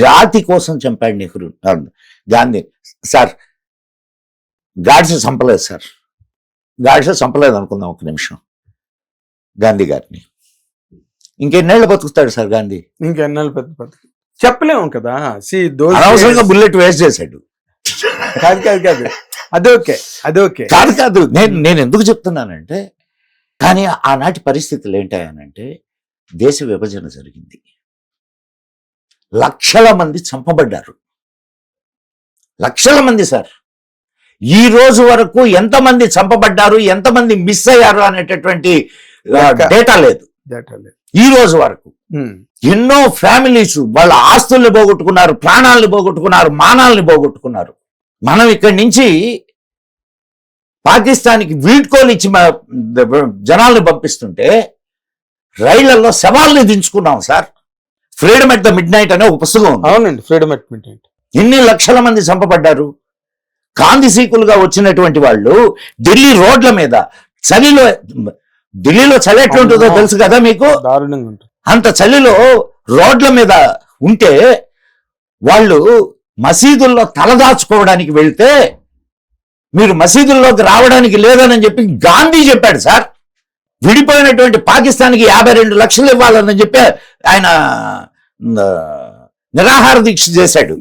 B: జాతి కోసం చంపాడు నెహ్రూ, గాంధీ. సార్ గాడ్సే చంపలేదు సార్, గాడ్సే చంపలేదు అనుకుందాం ఒక నిమిషం గాంధీ గారిని. ఇంకెన్నేళ్ళు బతుకుతాడు సార్ గాంధీ?
A: ఇంకెన్నేళ్ళు బతుకు చెప్పలేము కదా.
B: అనవసరంగా బుల్లెట్ వేస్ట్ చేశాడు.
A: కాదు అదొకే
B: కాదు. నేను ఎందుకు చెప్తున్నానంటే, కానీ ఆనాటి పరిస్థితులు ఏంటాయనంటే దేశ విభజన జరిగింది, లక్షల మంది చంపబడ్డారు, లక్షల మంది సార్. ఈ రోజు వరకు ఎంతమంది చంపబడ్డారు, ఎంతమంది మిస్ అయ్యారు అనేటటువంటి డేటా లేదు ఈ రోజు వరకు. ఎన్నో ఫ్యామిలీస్ వాళ్ళ ఆస్తుల్ని పోగొట్టుకున్నారు, ప్రాణాలను పోగొట్టుకున్నారు, మానాల్ని పోగొట్టుకున్నారు. మనం ఇక్కడి నుంచి పాకిస్తాన్కి వీడ్కోలు ఇచ్చి జనాల్ని పంపిస్తుంటే రైళ్లలో శవాల్ని దించుకున్నాం sir. Freedom at the midnight నైట్ అనే ఒక పుస్తకం ఉంది.
A: అవునండి, ఫ్రీడమ్ ఎట్ మిడ్ నైట్.
B: ఎన్ని లక్షల మంది చంపబడ్డారు. కాందిసీకులుగా వచ్చినటువంటి వాళ్ళు ఢిల్లీ రోడ్ల మీద చలిలో, ఢిల్లీలో చలి ఎట్లుంటుందో తెలుసు కదా మీకు?
A: దారుణంగా ఉంటుంది.
B: అంత చలిలో రోడ్ల మీద ఉంటే వాళ్ళు మసీదుల్లో తలదాచుకోవడానికి వెళ్తే మీరు మసీదుల్లోకి రావడానికి లేదని చెప్పి గాంధీ చెప్పాడు సార్. విడిపోయినటువంటి పాకిస్తాన్కి 52 లక్షలు ఇవ్వాలని చెప్పి ఆయన నిరాహార దీక్ష చేశాడు.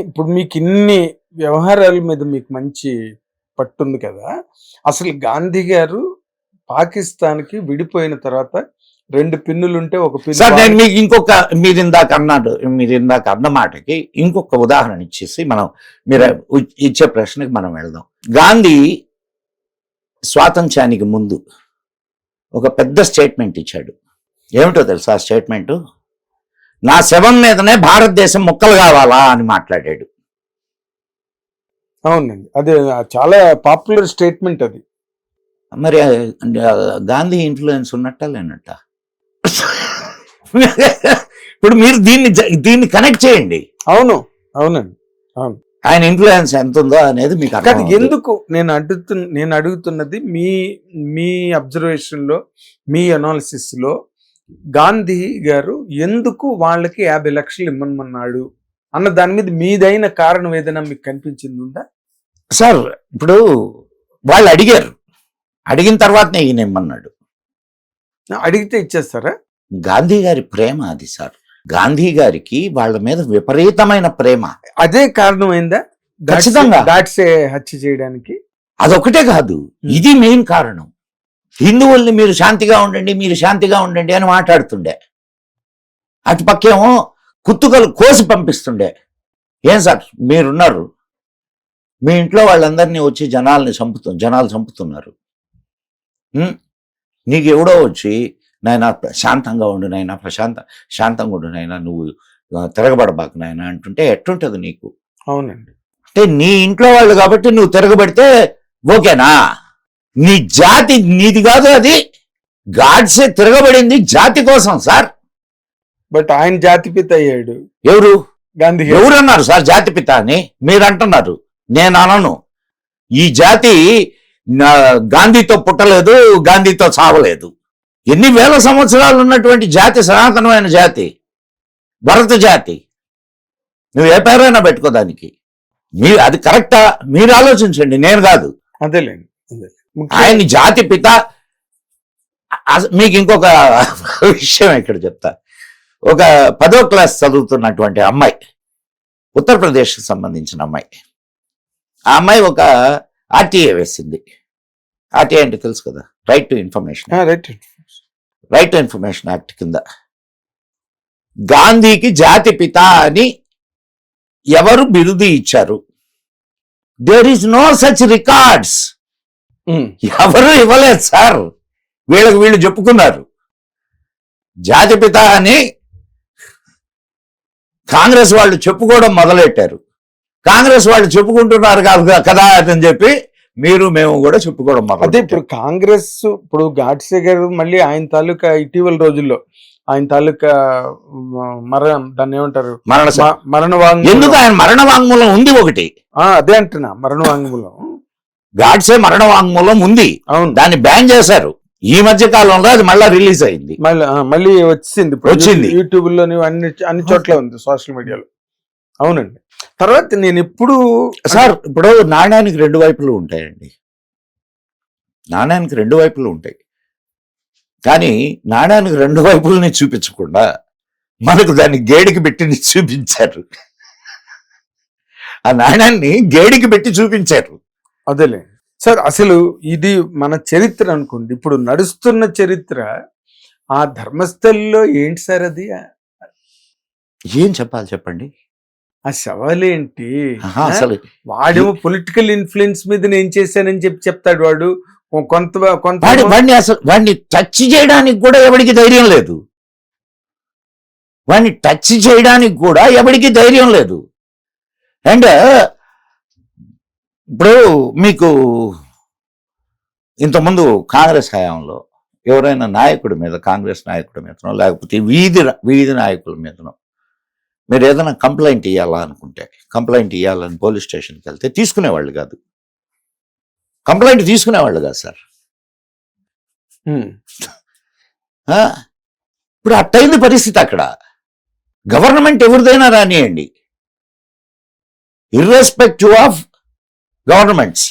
A: ఇప్పుడు మీకు ఇన్ని వ్యవహారాల మీద మీకు మంచి పట్టుంది కదా. అసలు గాంధీ గారు పాకిస్తాన్కి విడిపోయిన తర్వాత 2 పిన్నులుంటే ఒక పిన్ను.
B: సార్ నేను మీకు ఇంకొక, మీరు ఇందాక అన్న మాటకి ఇంకొక ఉదాహరణ ఇచ్చేసి మీరు ఇచ్చే ప్రశ్నకి మనం వెళ్దాం. గాంధీ స్వాతంత్ర్యానికి ముందు ఒక పెద్ద స్టేట్మెంట్ ఇచ్చాడు. ఏమిటో తెలుసా ఆ స్టేట్మెంట్? నా శవం మీదనే భారతదేశం ముక్కలు కావాలా అని మాట్లాడాడు.
A: అవునండి, అదే చాలా పాపులర్ స్టేట్మెంట్ అది.
B: మరి గాంధీ ఇన్ఫ్లుయెన్స్ ఉన్నట్టా లేనట్ట? ఇప్పుడు మీరు దీన్ని కనెక్ట్ చేయండి.
A: అవునండి.
B: ఆయన ఇన్ఫ్లుయెన్స్ ఎంత ఉందో అనేది మీకు
A: అర్థం. ఎందుకు నేను అడుగుతున్నది, మీ అబ్జర్వేషన్ లో, మీ అనాలిసిస్ లో గాంధీ గారు ఎందుకు వాళ్ళకి 50 లక్షలు ఇమ్మన్నాడు అన్న దాని మీద మీదైన కారణం ఏదైనా మీకు కనిపించింది ఉందా
B: సార్? ఇప్పుడు వాళ్ళు అడిగిన తర్వాతనే ఈయన ఇమ్మన్నాడు.
A: అడిగితే ఇచ్చేస్తారా?
B: గాంధీ గారి ప్రేమ అది సార్. గాంధీ గారికి వాళ్ళ మీద విపరీతమైన ప్రేమ.
A: అదే కారణమైందా
B: ఖచ్చితంగా
A: గాడ్సే హత్య చేయడానికి?
B: అదొకటే కాదు, ఇది మెయిన్ కారణం. హిందువుల్ని మీరు శాంతిగా ఉండండి అని మాట్లాడుతుండే, అటుపక్కేమో కుత్తుకలు కోసి పంపిస్తుండే. ఏం సార్ మీరున్నారు, మీ ఇంట్లో వాళ్ళందరినీ వచ్చి జనాలు చంపుతున్నారు. నీకు ఎవడో వచ్చి నాయన శాంతంగా ఉండు నాయన, శాంతంగా ఉండు నాయన, నువ్వు తిరగబడబాకు నాయన అంటుంటే ఎట్టుంటది నీకు?
A: అవునండి.
B: అంటే నీ ఇంట్లో వాళ్ళు కాబట్టి నువ్వు తిరగబడితే ఓకేనా? నీ జాతి నీది కాదు, అది గాడ్సే తిరగబడింది జాతి కోసం సార్.
A: బట్ ఆయన జాతిపిత అయ్యాడు.
B: ఎవరు
A: గాంధీ
B: ఎవరన్నారు సార్ జాతిపిత అని? మీరు అంటున్నారు, నేను అనను. ఈ జాతి గాంధీతో పుట్టలేదు, గాంధీతో చావలేదు. ఎన్ని వేల సంవత్సరాలు ఉన్నటువంటి జాతి, సనాతనమైన జాతి, భరత జాతి. నువ్వు ఏ పేరైనా పెట్టుకో దానికి. మీరు అది కరెక్టా? మీరు ఆలోచించండి, నేను కాదు.
A: అదేలేండి.
B: ఆయన జాతి పిత. మీకు ఇంకొక విషయం ఇక్కడ చెప్తా. ఒక 10వ క్లాస్ చదువుతున్నటువంటి అమ్మాయి, ఉత్తరప్రదేశ్కి సంబంధించిన అమ్మాయి. ఆ అమ్మాయి ఒక ఆర్టీఏ వేసింది. ఆర్టీఏ అంటే తెలుసు కదా, right to information. Right to information act కింద గాంధీకి జాతి పిత అని ఎవరు బిరుదు ఇచ్చారు? There is no such records. ఎవరు ఇవ్వలేదు సార్. వీళ్ళు చెప్పుకున్నారు జాతిపిత అని. కాంగ్రెస్ వాళ్ళు చెప్పుకోవడం మొదలెట్టారు. కాంగ్రెస్ వాళ్ళు చెప్పుకుంటున్నారు కదా అని చెప్పి మేము కూడా చెప్పుకోవడం మొదలు.
A: అదే ఇప్పుడు కాంగ్రెస్, ఇప్పుడు గాడ్సే గారు మళ్ళీ ఆయన తాలూకా ఇటీవల రోజుల్లో ఆయన తాలూకా దాన్ని ఏమంటారు, మరణ వాంగ్మూలం.
B: ఎందుకు ఆయన మరణ వాంగ్మూలం ఉంది ఒకటి.
A: అదే అంటున్నా, మరణ వాంగ్మూలం.
B: గాడ్సే మరణ వాంగ్మూలం ఉంది.
A: అవును,
B: దాన్ని బ్యాన్ చేశారు. ఈ మధ్య కాలంలో అది మళ్ళీ రిలీజ్ అయింది.
A: మళ్ళీ వచ్చింది యూట్యూబ్ లోని అన్ని చోట్ల ఉంది, సోషల్ మీడియాలో. అవునండి. తర్వాత నేను ఇప్పుడు
B: సార్, ఇప్పుడు నాణ్యానికి 2 వైపులు ఉంటాయండి. నాణ్యానికి 2 వైపులు ఉంటాయి. కానీ నాణ్యానికి 2 వైపులని చూపించకుండా మనకు దాన్ని గేడికి పెట్టి చూపించారు. ఆ నాణ్యాన్ని గేడికి పెట్టి చూపించారు.
A: అదేలే సార్. అసలు ఇది మన చరిత్ర అనుకోండి, ఇప్పుడు నడుస్తున్న చరిత్ర. ఆ ధర్మస్థల్లో ఏంటి సార్ అది?
B: ఏం చెప్పాలి చెప్పండి?
A: ఆ శవాలేంటి?
B: అసలు
A: వాడేమో పొలిటికల్ ఇన్ఫ్లుయెన్స్ మీద నేను చేశానని చెప్తాడు వాడు.
B: వాడిని అసలు వాడిని టచ్ చేయడానికి కూడా ఎవరికి ధైర్యం లేదు. వాడిని టచ్ చేయడానికి కూడా ఎవరికి ధైర్యం లేదు. అండ్ ఇప్పుడు మీకు ఇంతకుముందు కాంగ్రెస్ హయాంలో ఎవరైనా నాయకుడి మీద, కాంగ్రెస్ నాయకుడి మీదనో లేకపోతే వీధి నాయకుల మీదనో మీరు ఏదైనా కంప్లైంట్ ఇవ్వాలా అనుకుంటే, కంప్లైంట్ ఇవ్వాలని పోలీస్ స్టేషన్కి వెళ్తే తీసుకునేవాళ్ళు కాదు. కంప్లైంట్ తీసుకునేవాళ్ళు కాదు సార్. ఇప్పుడు అట్టయింది పరిస్థితి అక్కడ. గవర్నమెంట్ ఎవరిదైనా రానియండి, ఇర్రెస్పెక్టివ్ ఆఫ్ గవర్నమెంట్స్.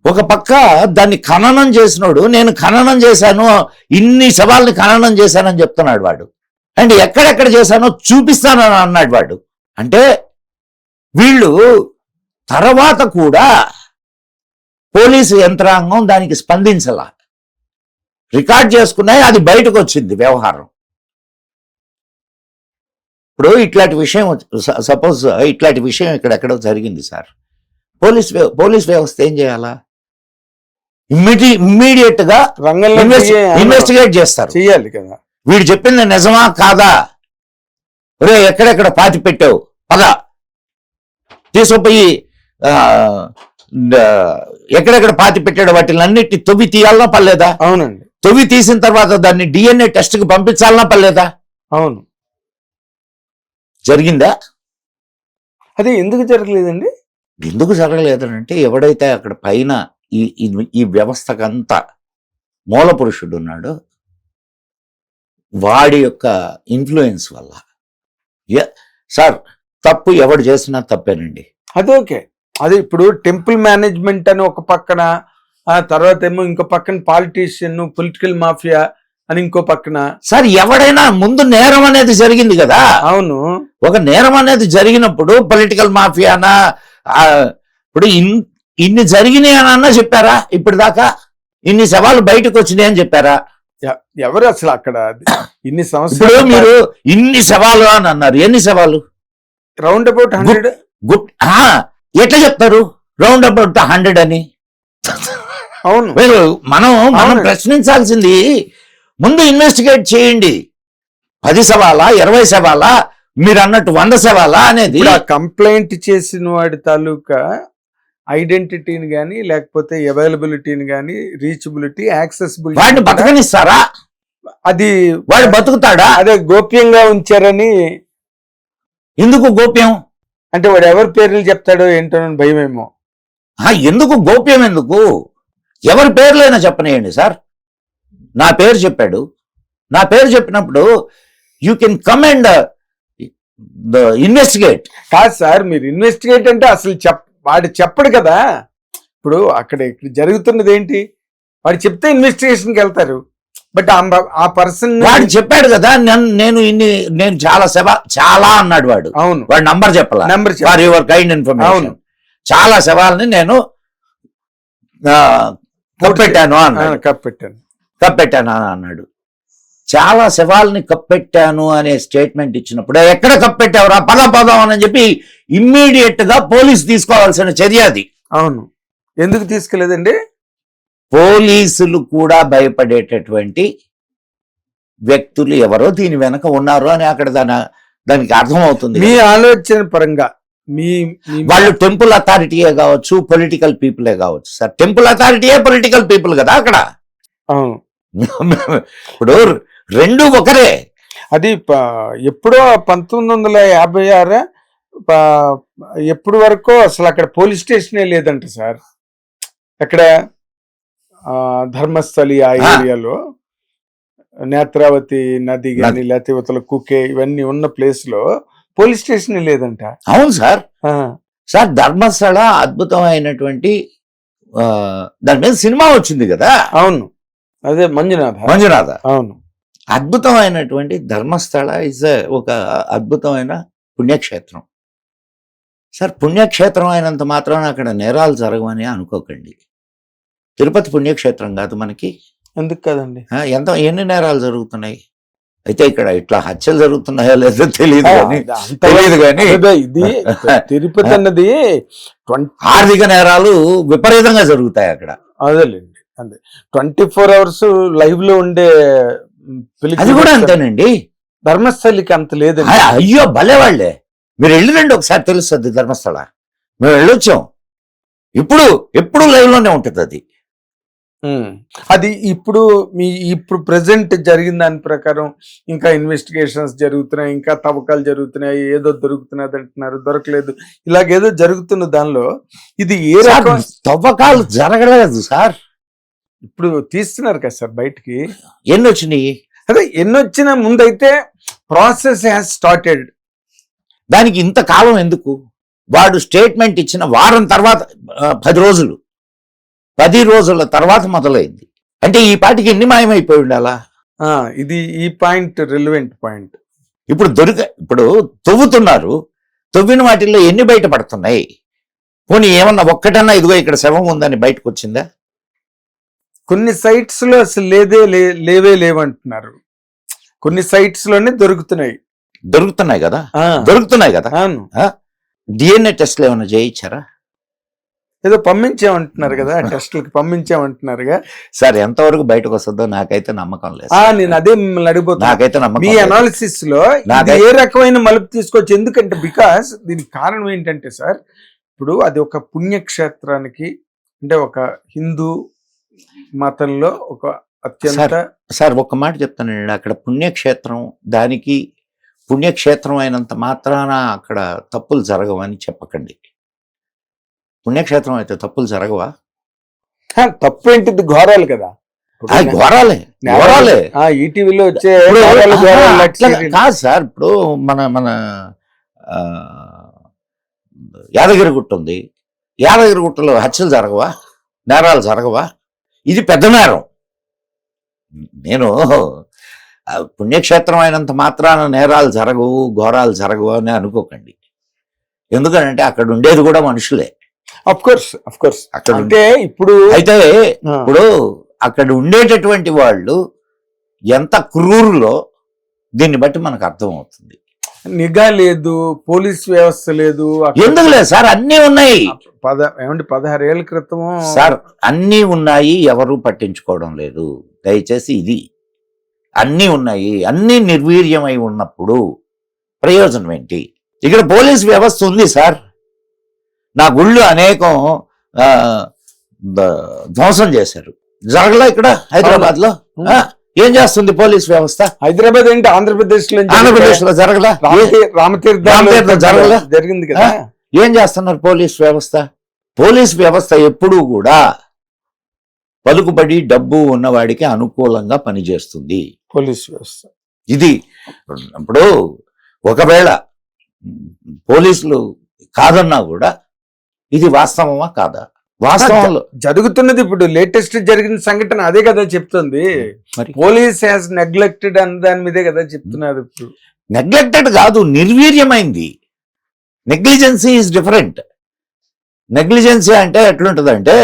B: ఒక పక్క దాన్ని ఖననం చేసినోడు, నేను ఖననం చేశాను, ఇన్ని శవాల్ని ఖననం చేశానని చెప్తున్నాడు వాడు. అండ్ ఎక్కడెక్కడ చేశానో చూపిస్తానని అన్నాడు వాడు. అంటే వీళ్ళు తర్వాత కూడా పోలీసు యంత్రాంగం దానికి స్పందించాల. రికార్డ్ చేసుకున్నాయి, అది బయటకు వచ్చింది వ్యవహారం. ఇప్పుడు ఇట్లాంటి విషయం, సపోజ్ ఇట్లాంటి విషయం ఇక్కడెక్కడో జరిగింది సార్. పోలీస్ వ్యవస్థ ఏం చేయాలా? ఇమ్మీడియట్ గా రంగంలో ఇన్వెస్టిగేట్ చేస్తారు.
A: చేయాలి కదా.
B: వీడు చెప్పింది నిజమా కాదా, ఒరే ఎక్కడెక్కడ పాతి పెట్టావు పదా తీసుకుపోయి ఎక్కడెక్కడ పాతి పెట్టాడు వాటిలన్నిటి తొవ్వి తీయాలన్నా పర్లేదా?
A: అవునండి.
B: తొవ్వి తీసిన తర్వాత దాన్ని DNA టెస్ట్ కి పంపించాలన్నా పర్లేదా?
A: అవును.
B: జరిగిందా?
A: అదే ఎందుకు జరగలేదండి?
B: ఎందుకు జరగలేదంటే ఎవడైతే అక్కడ పైన ఈ వ్యవస్థకంతా మూల పురుషుడు ఉన్నాడో వాడి యొక్క ఇన్ఫ్లుయెన్స్ వల్ల. సార్, తప్పు ఎవడు చేసినా తప్పేనండి.
A: అది ఓకే. అది ఇప్పుడు టెంపుల్ మేనేజ్మెంట్ అని ఒక పక్కన, ఆ తర్వాత ఏమో ఇంకో పక్కన పాలిటీషియన్, పొలిటికల్ మాఫియా అని ఇంకో పక్కన.
B: సార్, ఎవడైనా ముందు నేరం అనేది జరిగింది కదా.
A: అవును. ఒక
B: నేరం అనేది జరిగినప్పుడు పొలిటికల్ మాఫియానా, ఇప్పుడు ఇన్ని జరిగినాయి అని అన్నా చెప్పారా? ఇప్పుడు దాకా ఇన్ని సవాళ్ళు బయటకు వచ్చినాయి అని చెప్పారా?
A: ఎవరు అసలు అక్కడ ఇన్ని
B: సంవత్సరాలు మీరు ఇన్ని సవాలు అని అన్నారు. ఎన్ని సవాలు?
A: Round about 100.
B: ఎట్లా చెప్తారు రౌండ్ అబౌట్ 100 అని?
A: అవును.
B: మనం ప్రశ్నించాల్సింది ముందు ఇన్వెస్టిగేట్ చేయండి. 10 సవాలా, 20 సవాలా, మీరు అన్నట్టు 100 శవాలా అనేది?
A: ఇప్పుడు ఆ కంప్లైంట్ చేసిన వాడి తాలూకా ఐడెంటిటీని కానీ లేకపోతే అవైలబిలిటీని కానీ రీచబిలిటీ
B: వాడిని
A: యాక్సెసిబిలిటీ
B: బతకనిస్తారా?
A: అది
B: వాడు బతుకుతాడా?
A: అదే గోప్యంగా ఉంచారని.
B: ఎందుకు గోప్యం?
A: అంటే వాడు ఎవరి పేర్లు చెప్తాడో ఏంటో అని భయమేమో.
B: ఎందుకు గోప్యం? ఎందుకు? ఎవరి పేర్లైనా చెప్పనేయండి సార్. నా పేరు చెప్పాడు, నా పేరు చెప్పినప్పుడు you can come and investigate.
A: కాదు సార్, మీరు ఇన్వెస్టిగేట్ అంటే అసలు వాడు చెప్పడు కదా. ఇప్పుడు ఇక్కడ జరుగుతున్నది ఏంటి, వాడు చెప్తే ఇన్వెస్టిగేషన్కి వెళ్తారు. బట్ ఆ పర్సన్
B: వాడు చెప్పాడు కదా, నేను చాలా అన్నాడు వాడు.
A: అవును,
B: వాడు నంబర్ చెప్పాలా?
A: Number
B: for your kind information, చాలా శవాలని నేను కప్పెట్టాను అన్నాడు. కప్పెట్టాను అని అన్నాడు. చాలా శవాలని కప్పెట్టాను అనే స్టేట్మెంట్ ఇచ్చినప్పుడు ఎక్కడ కప్పెట్టావురా, పదం అని చెప్పి ఇమ్మీడియట్ గా పోలీసు తీసుకోవాల్సిన చర్య అది.
A: అవును, ఎందుకు తీసుకెళ్లేదండి?
B: పోలీసులు కూడా భయపడేటటువంటి వ్యక్తులు ఎవరో దీని వెనక ఉన్నారు అని అక్కడ దానికి అర్థమవుతుంది.
A: మీ ఆలోచన పరంగా
B: వాళ్ళు టెంపుల్ అథారిటీయే కావచ్చు, పొలిటికల్ పీపులే కావచ్చు సార్. టెంపుల్ అథారిటీయే పొలిటికల్ పీపుల్ కదా అక్కడ. ఇప్పుడు రెండు ఒకరే.
A: అది ఎప్పుడో 1956 ఎప్పుడు వరకు అసలు అక్కడ పోలీస్ స్టేషనే లేదంట సార్. అక్కడ ధర్మస్థలి ఆ ఏరియాలో నేత్రావతి నది కానీ లేకపోతే ఇవతల కుకే ఇవన్నీ ఉన్న ప్లేస్ లో పోలీస్ స్టేషన్ లేదంట.
B: అవును సార్. సార్ ధర్మస్థల అద్భుతమైనటువంటి దాని మీద సినిమా వచ్చింది కదా.
A: అవును, అదే మంజునాథ. అవును,
B: అద్భుతమైనటువంటి ధర్మస్థల ఇస్ ఒక అద్భుతమైన పుణ్యక్షేత్రం సార్. పుణ్యక్షేత్రం అయినంత మాత్రాన అక్కడ నేరాలు జరగవని అనుకోకండి. తిరుపతి పుణ్యక్షేత్రం కాదు మనకి.
A: ఎందుకు కదండి,
B: ఎన్ని నేరాలు జరుగుతున్నాయి. అయితే ఇక్కడ ఇట్లా హత్యలు జరుగుతున్నాయో లేదో తెలియదు కానీ
A: ఇది తిరుపతి అన్నది
B: ఆర్థిక నేరాలు విపరీతంగా జరుగుతాయి అక్కడ.
A: అదేలేండి, అదే 24 hours లైవ్ లో ఉండే
B: అది కూడా అంతేనండి.
A: ధర్మస్థలికి అంత లేదండి.
B: అయ్యో భలే వాళ్ళే, మీరు వెళ్ళిరండి ఒకసారి తెలుస్తుంది ధర్మస్థల. మేము వెళ్ళొచ్చాం, ఎప్పుడు లైవ్ లోనే ఉంటుంది అది.
A: అది ఇప్పుడు ప్రెసెంట్ జరిగిన దాని ప్రకారం ఇంకా ఇన్వెస్టిగేషన్స్ జరుగుతున్నాయి, ఇంకా తవ్వకాలు జరుగుతున్నాయి, ఏదో దొరుకుతున్నది అంటున్నారు, దొరకలేదు, ఇలాగేదో జరుగుతున్న దానిలో ఇది ఏ రకం
B: తవ్వకాలు జరగలేదు సార్.
A: ఇప్పుడు తీస్తున్నారు కదా సార్ బయటికి.
B: ఎన్ని వచ్చినాయి?
A: అదే ఎన్ని వచ్చినా ముందైతే ప్రాసెస్ హ్యాస్ స్టార్టెడ్.
B: దానికి ఇంత కాలం ఎందుకు? వాడు స్టేట్మెంట్ ఇచ్చిన వారం తర్వాత 10 రోజుల తర్వాత మొదలైంది అంటే ఈ పాటికి ఎన్ని మాయమైపోయి ఉండాలా?
A: ఇది ఈ పాయింట్ రిలవెంట్ పాయింట్.
B: ఇప్పుడు తవ్వుతున్నారు, తవ్విన వాటిల్లో ఎన్ని బయటపడుతున్నాయి? పోనీ ఏమన్నా ఒక్కటన్నా ఇదిగో ఇక్కడ శవం ఉందని బయటకు వచ్చిందా?
A: కొన్ని సైట్స్ లో అసలు లేవంటున్నారు. కొన్ని సైట్స్ లోనే దొరుకుతున్నాయి కదా.
B: అవును. DNA టెస్ట్లు ఏమన్నా చేయించారా?
A: ఏదో పంపించామంటున్నారు కదా, టెస్టులకి పంపించామంటున్నారుగా
B: సార్. ఎంతవరకు బయటకు వస్తుందో నాకైతే నమ్మకం లేదు.
A: నేను అదే మిమ్మల్ని అడిగిపోతున్నా,
B: నాకైతే నమ్మకం.
A: మీ అనాలిసిస్ లో ఏ రకమైన మలుపు తీసుకోవచ్చు? ఎందుకంటే బికాస్ దీనికి కారణం ఏంటంటే సార్, ఇప్పుడు అది ఒక పుణ్యక్షేత్రానికి, అంటే ఒక హిందూ మతంలో ఒక అత్యంత.
B: సార్ ఒక్క మాట చెప్తానండి, అక్కడ పుణ్యక్షేత్రం, దానికి పుణ్యక్షేత్రం అయినంత మాత్రాన అక్కడ తప్పులు జరగవని చెప్పకండి. పుణ్యక్షేత్రం అయితే తప్పులు జరగవా?
A: తప్పు ఏంటిది, ఘోరాలు కదా.
B: ఘోరాలే.
A: ఈటీవీలో వచ్చే
B: కాదు సార్. ఇప్పుడు మన యాదగిరిగుట్ట ఉంది, యాదగిరిగుట్టలో హత్యలు జరగవా, నేరాలు జరగవా? ఇది పెద్ద నేరం. నేను పుణ్యక్షేత్రం అయినంత మాత్రాన నేరాలు జరగవు, ఘోరాలు జరగవు అని అనుకోకండి. ఎందుకంటే అక్కడ ఉండేది కూడా మనుషులే.
A: అఫ్ కోర్స్ అక్కడ అంటే ఇప్పుడు
B: అక్కడ ఉండేటటువంటి వాళ్ళు ఎంత క్రూరులో దీన్ని బట్టి మనకు అర్థం అవుతుంది.
A: నిఘా లేదు, పోలీస్ వ్యవస్థ లేదు.
B: ఎందుకు లేదు సార్? అన్నీ ఉన్నాయి.
A: 16 ఏళ్ల క్రితం
B: సార్ అన్నీ ఉన్నాయి, ఎవరు పట్టించుకోవడం లేదు. దయచేసి ఇది అన్నీ ఉన్నాయి, అన్నీ నిర్వీర్యమై ఉన్నప్పుడు ప్రయోజనం ఏంటి? ఇక్కడ పోలీస్ వ్యవస్థ ఉంది సార్. నా గుళ్ళు అనేకం ఆ, ధ్వంసం చేశారు. జరగలా ఇక్కడ హైదరాబాద్ లో? ఏం చేస్తుంది పోలీస్ వ్యవస్థ?
A: హైదరాబాద్ ఏంటి, ఆంధ్రప్రదేశ్ లో
B: ఆంధ్రప్రదేశ్ లో జరగలా? రామతీర్థం జరగలా?
A: జరిగింది కదా.
B: ఏం చేస్తున్నారు పోలీస్ వ్యవస్థ? పోలీస్ వ్యవస్థ ఎప్పుడూ కూడా పలుకుబడి డబ్బు ఉన్నవాడికి అనుకూలంగా పనిచేస్తుంది
A: పోలీస్ వ్యవస్థ.
B: ఇది ఇప్పుడు ఒకవేళ పోలీసులు కాదన్నా కూడా ఇది వాస్తవమా కాదా? వాస్తవంలో
A: జరుగుతున్నది ఇప్పుడు లేటెస్ట్ జరిగిన సంఘటన అదే కదా చెప్తుంది.
B: మరి
A: పోలీస్ హ్యాస్ నెగ్లెక్టెడ్ అన్న దాని మీదే కదా చెప్తున్నారు. ఇప్పుడు
B: నెగ్లెక్టెడ్ కాదు, నిర్వీర్యమైంది. Negligency is different. నెగ్లిజెన్సీ అంటే ఎట్లుంటదంటే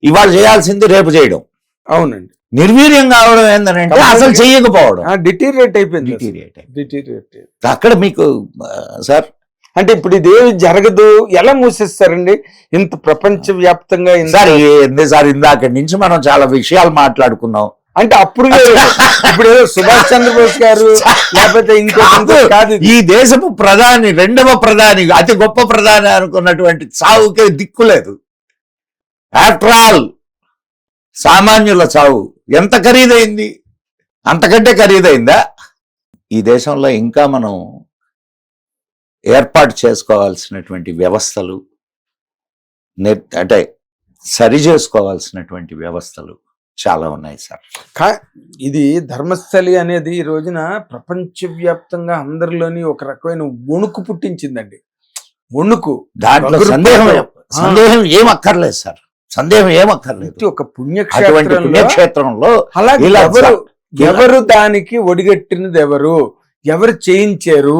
B: ఇవాళ చేయాల్సింది రేపు చేయడం.
A: అవునండి.
B: నిర్వీర్యం కావడం ఏంటంటే అసలు చెయ్యకపోవడం.
A: డిటీరియేట్ అయిపోయింది.
B: డిటీరియేట్. అక్కడ మీకు సార్
A: అంటే ఇప్పుడు ఇదేమి జరగదు, ఎలా మూసేస్తారండి ఇంత ప్రపంచ వ్యాప్తంగా?
B: సార్ ఏంది సార్, ఇందాక నుంచి మనం చాలా విషయాలు మాట్లాడుకున్నాం.
A: అంటే అప్పుడు ఇప్పుడు సుభాష్ చంద్రబోస్ గారు లేకపోతే ఇంకో కాదు,
B: ఈ దేశపు ప్రధాని, రెండవ ప్రధాని, అతి గొప్ప ప్రధాని అనుకున్నటువంటి చావుకే దిక్కులేదు. ఆఫ్టర్ ఆల్ సామాన్యుల చావు ఎంత ఖరీదైంది? అంతకంటే ఖరీదైందా? ఈ దేశంలో ఇంకా మనం ఏర్పాటు చేసుకోవాల్సినటువంటి వ్యవస్థలు, అంటే సరి చేసుకోవాల్సినటువంటి వ్యవస్థలు చాలా ఉన్నాయి సార్.
A: ఇది ధర్మస్థలి అనేది ఈ రోజున ప్రపంచవ్యాప్తంగా అందరిలోని ఒక రకమైన వణుకు పుట్టించిందండి. వణుకు,
B: దాంట్లో సందేహం ఏం అక్కర్లేదు సార్. సందేహం ఏమక్కర్లేదు.
A: ఒక పుణ్యక్షేత్రంలో అలాగే ఎవరు దానికి ఒడిగట్టినది, ఎవరు చేయించారు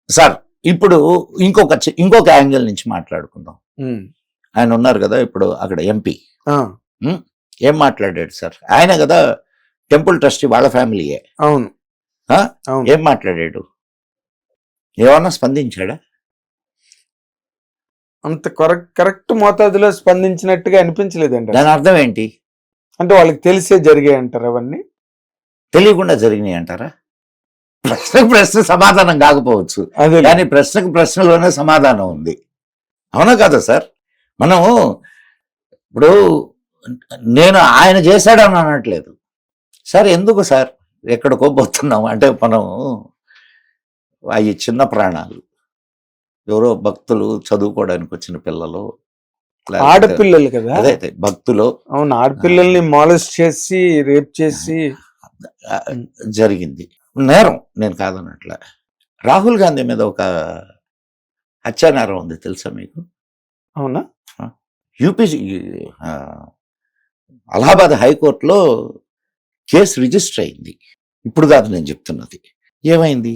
B: సార్? ఇప్పుడు ఇంకొక యాంగిల్ నుంచి మాట్లాడుకుందాం. ఆయన ఉన్నారు కదా ఇప్పుడు అక్కడ ఎంపీ, ఏం మాట్లాడాడు సార్? ఆయన కదా టెంపుల్ ట్రస్టీ, వాళ్ళ ఫ్యామిలీయే.
A: అవును.
B: ఏం మాట్లాడాడు? ఏమన్నా స్పందించాడా?
A: అంత కరెక్ట్ మోతాదులో స్పందించినట్టుగా అనిపించలేదండి.
B: దాని అర్థం ఏంటి?
A: అంటే వాళ్ళకి తెలిసే జరిగాయి అంటారు, అవన్నీ
B: తెలియకుండా జరిగినాయి అంటారా? ప్రశ్నకు ప్రశ్న సమాధానం కాకపోవచ్చు, కానీ ప్రశ్నకు ప్రశ్నలోనే సమాధానం ఉంది. అవునా కదా సార్? మనం ఇప్పుడు నేను ఆయన చేశాడని అనట్లేదు సార్. ఎందుకు సార్ ఎక్కడికో పోతున్నాం అంటే, మనం అవి చిన్న ప్రాణాలు, ఎవరో భక్తులు, చదువుకోవడానికి వచ్చిన పిల్లలు,
A: ఆడపిల్లలు కదా.
B: అదే భక్తులు.
A: అవును, ఆడపిల్లల్ని మాలెస్ట్ చేసి రేప్ చేసి
B: జరిగింది. నేరం నేను కాదన్నట్ల. రాహుల్ గాంధీ మీద ఒక హత్యానేరం ఉంది, తెలుసా మీకు?
A: అవునా?
B: యూపీ అలహాబాద్ హైకోర్టులో కేసు రిజిస్టర్ అయింది. ఇప్పుడు కాదు నేను చెప్తున్నది. ఏమైంది?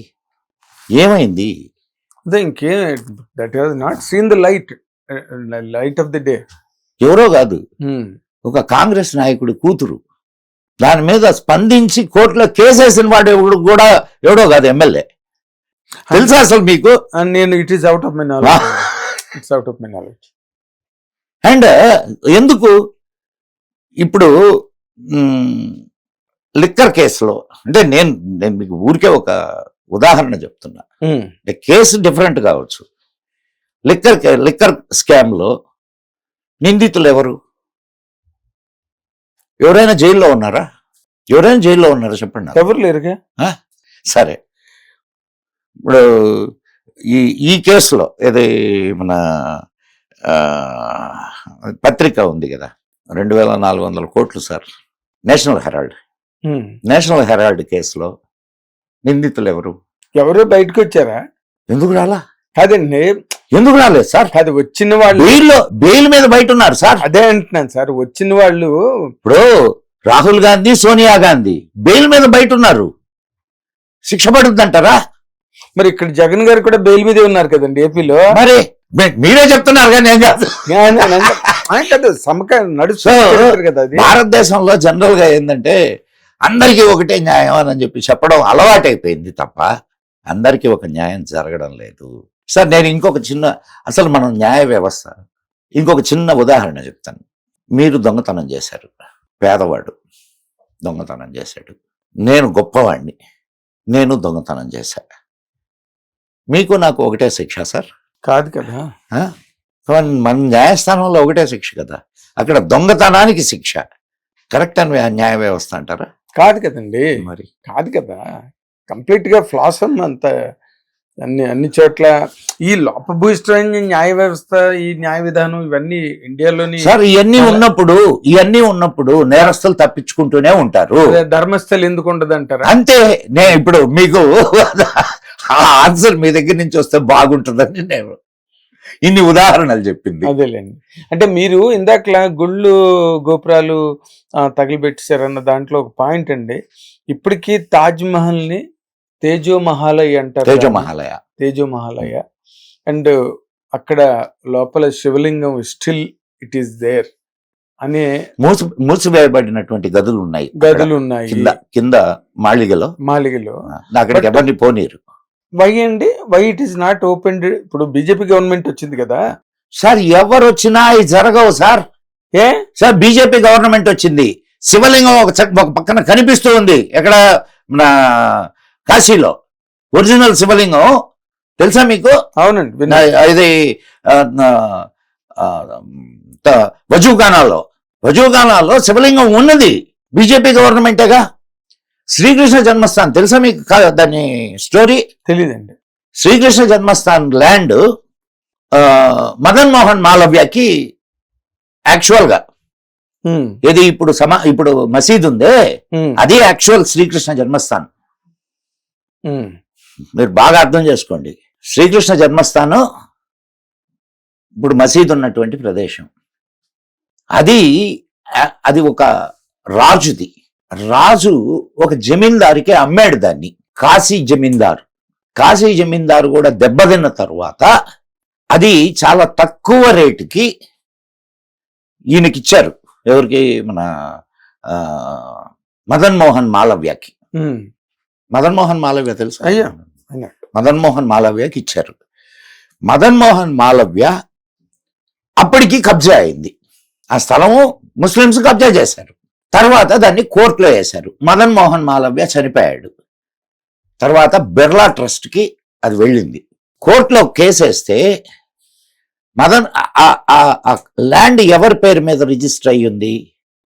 A: అదే ఇంకే that has not seen the light of the day.
B: ఎవరో కాదు, ఒక కాంగ్రెస్ నాయకుడి కూతురు దాని మీద స్పందించి కోర్టులో కేసేసిన వాడు ఎవడో కాదు, ఎమ్మెల్యే. తెలుసా అసలు మీకు?
A: నేను it is out of my knowledge. It's out of my knowledge.
B: And ఎందుకు ఇప్పుడు లిక్కర్ కేసులో అంటే నేను మీకు ఊరికే ఒక ఉదాహరణ చెప్తున్నా. కేసు డిఫరెంట్ కావచ్చు. లిక్కర్ స్కామ్ లో నిందితులు ఎవరు? ఎవరైనా జైల్లో ఉన్నారా? చెప్పండి.
A: ఎవరు లేరుగా.
B: సరే, ఇప్పుడు ఈ కేసులో ఏది మన పత్రిక ఉంది కదా, 2400 కోట్లు సార్, నేషనల్ హెరాల్డ్ కేసులో నిందితులు ఎవరు
A: బయటకు వచ్చారా?
B: ఎందుకు రాలా?
A: కాదండి,
B: ఎందుకు రాలేదు సార్?
A: అది వచ్చిన వాళ్ళు
B: బెయిల్ మీద బయట ఉన్నారు సార్.
A: అదే అంటున్నాను సార్, వచ్చిన వాళ్ళు.
B: ఇప్పుడు రాహుల్ గాంధీ, సోనియా గాంధీ బెయిల్ మీద బయట ఉన్నారు, శిక్ష పడుతుందంటారా?
A: మరి ఇక్కడ జగన్ గారు కూడా బెయిల్ మీదే ఉన్నారు కదండి ఏపీలో.
B: మరి మీరే చెప్తున్నారు కానీ నేను కాదు.
A: నడుస్తారు కదా. అది
B: భారతదేశంలో జనరల్ గా ఏంటంటే అందరికీ ఒకటే న్యాయం అని చెప్పి చెప్పడం అలవాటైపోయింది తప్ప అందరికీ ఒక న్యాయం జరగడం లేదు సార్. నేను అసలు మనం న్యాయ వ్యవస్థ, ఇంకొక చిన్న ఉదాహరణ చెప్తాను. మీరు దొంగతనం చేశారు, పేదవాడు దొంగతనం చేశాడు, నేను గొప్పవాడిని, నేను దొంగతనం చేశా. మీకు నాకు ఒకటే శిక్ష సార్.
A: కాదు కదా.
B: ఆ? మన న్యాయస్థానంలో ఒకటే శిక్ష కదా. అక్కడ దొంగతనానికి శిక్ష. కరెక్ట్ అని న్యాయ వ్యవస్థ అంటారా?
A: కాదు కదండి,
B: మరి
A: కాదు కదా. కంప్లీట్ గా ఫ్లాస్ అంత అన్ని చోట్ల ఈ లోపభూయిష్టమైన న్యాయ వ్యవస్థ, ఈ న్యాయ విధానం ఇవన్నీ ఇండియాలోని.
B: సార్ ఇవన్నీ ఉన్నప్పుడు నేరస్తులు తప్పించుకుంటూనే ఉంటారు.
A: ధర్మస్థలు ఎందుకు ఉండదు అంటారా?
B: అంతే. నేను ఇప్పుడు మీకు ఆ ఆన్సర్ మీ దగ్గర నుంచి వస్తే బాగుంటుందని నేను ఇన్ని ఉదాహరణలు చెప్పింది.
A: అదేలేండి. అంటే మీరు ఇందాకలా గుళ్ళు గోపురాలు తగిలిపెట్టేశారన్న దాంట్లో ఒక పాయింట్ అండి. ఇప్పటికీ తాజ్ మహల్ ని తేజోమహాలయ అంటారు. తేజోమహాలయ. అండ్ అక్కడ లోపల శివలింగం స్టిల్ ఇట్ ఈస్ దేర్ అనే
B: మూసివేయబడినటువంటి గదులు ఉన్నాయి. కింద మాళిగలో అక్కడికి ఎవరిని పోనీరు.
A: వై అండి? Why it is not open? ఇప్పుడు బీజేపీ గవర్నమెంట్ వచ్చింది కదా
B: సార్. ఎవరు వచ్చినా ఇది జరగవు సార్. సార్ బీజేపీ గవర్నమెంట్ వచ్చింది, శివలింగం ఒక పక్కన కనిపిస్తూ ఉంది. ఎక్కడ? మన కాశీలో ఒరిజినల్ శివలింగం తెలుసా మీకు?
A: అవునండి.
B: ఇది వజూగానాలో శివలింగం ఉన్నది. బీజేపీ గవర్నమెంటేగా. శ్రీకృష్ణ జన్మస్థాన్ తెలుసా మీకు? దాని స్టోరీ
A: తెలీదండి.
B: శ్రీకృష్ణ జన్మస్థాన్ ల్యాండ్ మదన్ మోహన్ మాలవ్యకి యాక్చువల్ గా ఇది ఇప్పుడు మసీద్ ఉందే, అది యాక్చువల్ శ్రీకృష్ణ జన్మస్థాన్. మీరు బాగా అర్థం చేసుకోండి. శ్రీకృష్ణ జన్మస్థానం ఇప్పుడు మసీద్ ఉన్నటువంటి ప్రదేశం. అది ఒక రాజుది. రాజు ఒక జమీందారికి అమ్మాడు దాన్ని. కాశీ జమీందారు కూడా దెబ్బతిన్న తరువాత అది చాలా తక్కువ రేటుకి ఈయనకిచ్చారు. ఎవరికి? మన మదన్ మోహన్ మాలవ్యకి. మదన్ మోహన్ మాలవ్య తెలుసు? మదన్ మోహన్ మాలవ్యకి ఇచ్చారు. మదన్ మోహన్ మాలవ్య అప్పటికి కబ్జా అయింది. ఆ స్థలము ముస్లింస్ కబ్జా చేశారు. తర్వాత దాన్ని కోర్టులో వేశారు. మదన్ మోహన్ మాలవ్య చనిపోయాడు. తర్వాత బిర్లా ట్రస్ట్ కి అది వెళ్ళింది. కోర్టులో కేసేస్తే ల్యాండ్ ఎవరి పేరు మీద రిజిస్టర్ అయ్యింది?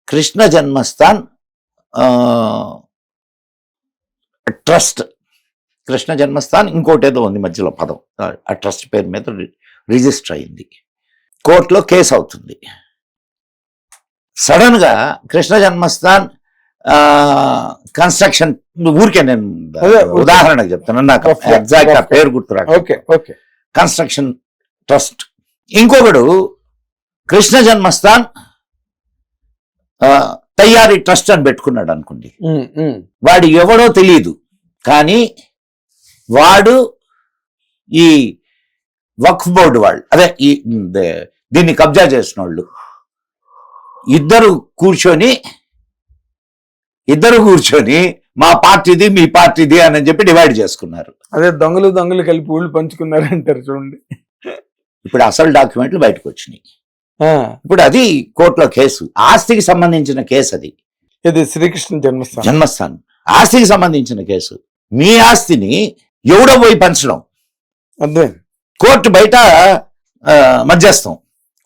B: కృష్ణ జన్మస్థాన్ ట్రస్ట్. కృష్ణ జన్మస్థాన్ ఇంకోటి ఏదో ఉంది మధ్యలో పదం. ఆ ట్రస్ట్ పేరు మీద రిజిస్టర్ అయింది. కోర్టులో కేసు అవుతుంది. సడన్ గా కృష్ణ జన్మస్థాన్ కన్స్ట్రక్షన్, ఊరికే నేను ఉదాహరణకు చెప్తాను, నాకు ఎగ్జాక్ట్ ఆ పేరు గుర్తురా. Construction trust. ఇంకొకడు కృష్ణ జన్మస్థాన్ తయారీ ట్రస్ట్ అని పెట్టుకున్నాడు అనుకోండి. వాడు ఎవడో తెలియదు, కానీ వాడు ఈ వక్ఫ్ బోర్డు వాళ్ళు, అదే దీన్ని కబ్జా చేసిన వాళ్ళు ఇద్దరు కూర్చొని మా పార్టీది మీ పార్టీది అని చెప్పి డివైడ్ చేసుకున్నారు.
A: అదే దొంగలు కలిపి ఊళ్ళు పంచుకున్నారు అంటారు చూడండి.
B: ఇప్పుడు అసలు డాక్యుమెంట్లు బయటకు వచ్చినాయి. ఇప్పుడు అది కోర్టులో కేసు, ఆస్తికి సంబంధించిన కేసు. అది
A: శ్రీకృష్ణ
B: జన్మస్థాన్ ఆస్తికి సంబంధించిన కేసు. మీ ఆస్తిని ఎవడో పోయి పంచడం, కోర్టు బయట మధ్యస్థం,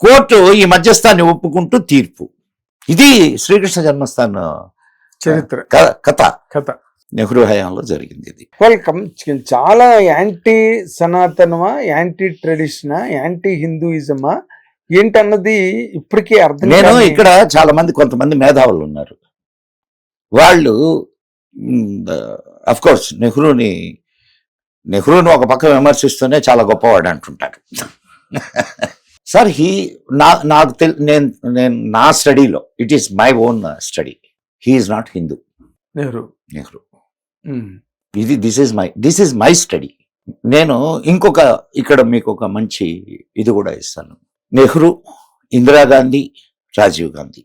B: కోర్టు ఈ మధ్యస్థాన్ని ఒప్పుకుంటూ తీర్పు. ఇది శ్రీకృష్ణ జన్మస్థాన్
A: చరిత్ర కథ.
B: నెహ్రూ హయాంలో జరిగింది. ఇది
A: చాలా యాంటీ సనాతనమా, యాంటీ ట్రెడిషనా, యాంటీ హిందూయిజమా ఏంటన్నది ఇప్పటికీ అర్థం.
B: నేను ఇక్కడ చాలా మంది, కొంతమంది మేధావులు ఉన్నారు. వాళ్ళు అఫ్ కోర్స్ నెహ్రూని ఒక పక్క విమర్శిస్తూనే చాలా గొప్పవాడు అంటుంటారు. సార్ నేను నా స్టడీలో, it is my own study, he is not Hindu. Nehru this is my study. నేను ఇక్కడ మీకు ఒక మంచి ఇది కూడా ఇస్తాను. నెహ్రూ, ఇందిరాగాంధీ, రాజీవ్ గాంధీ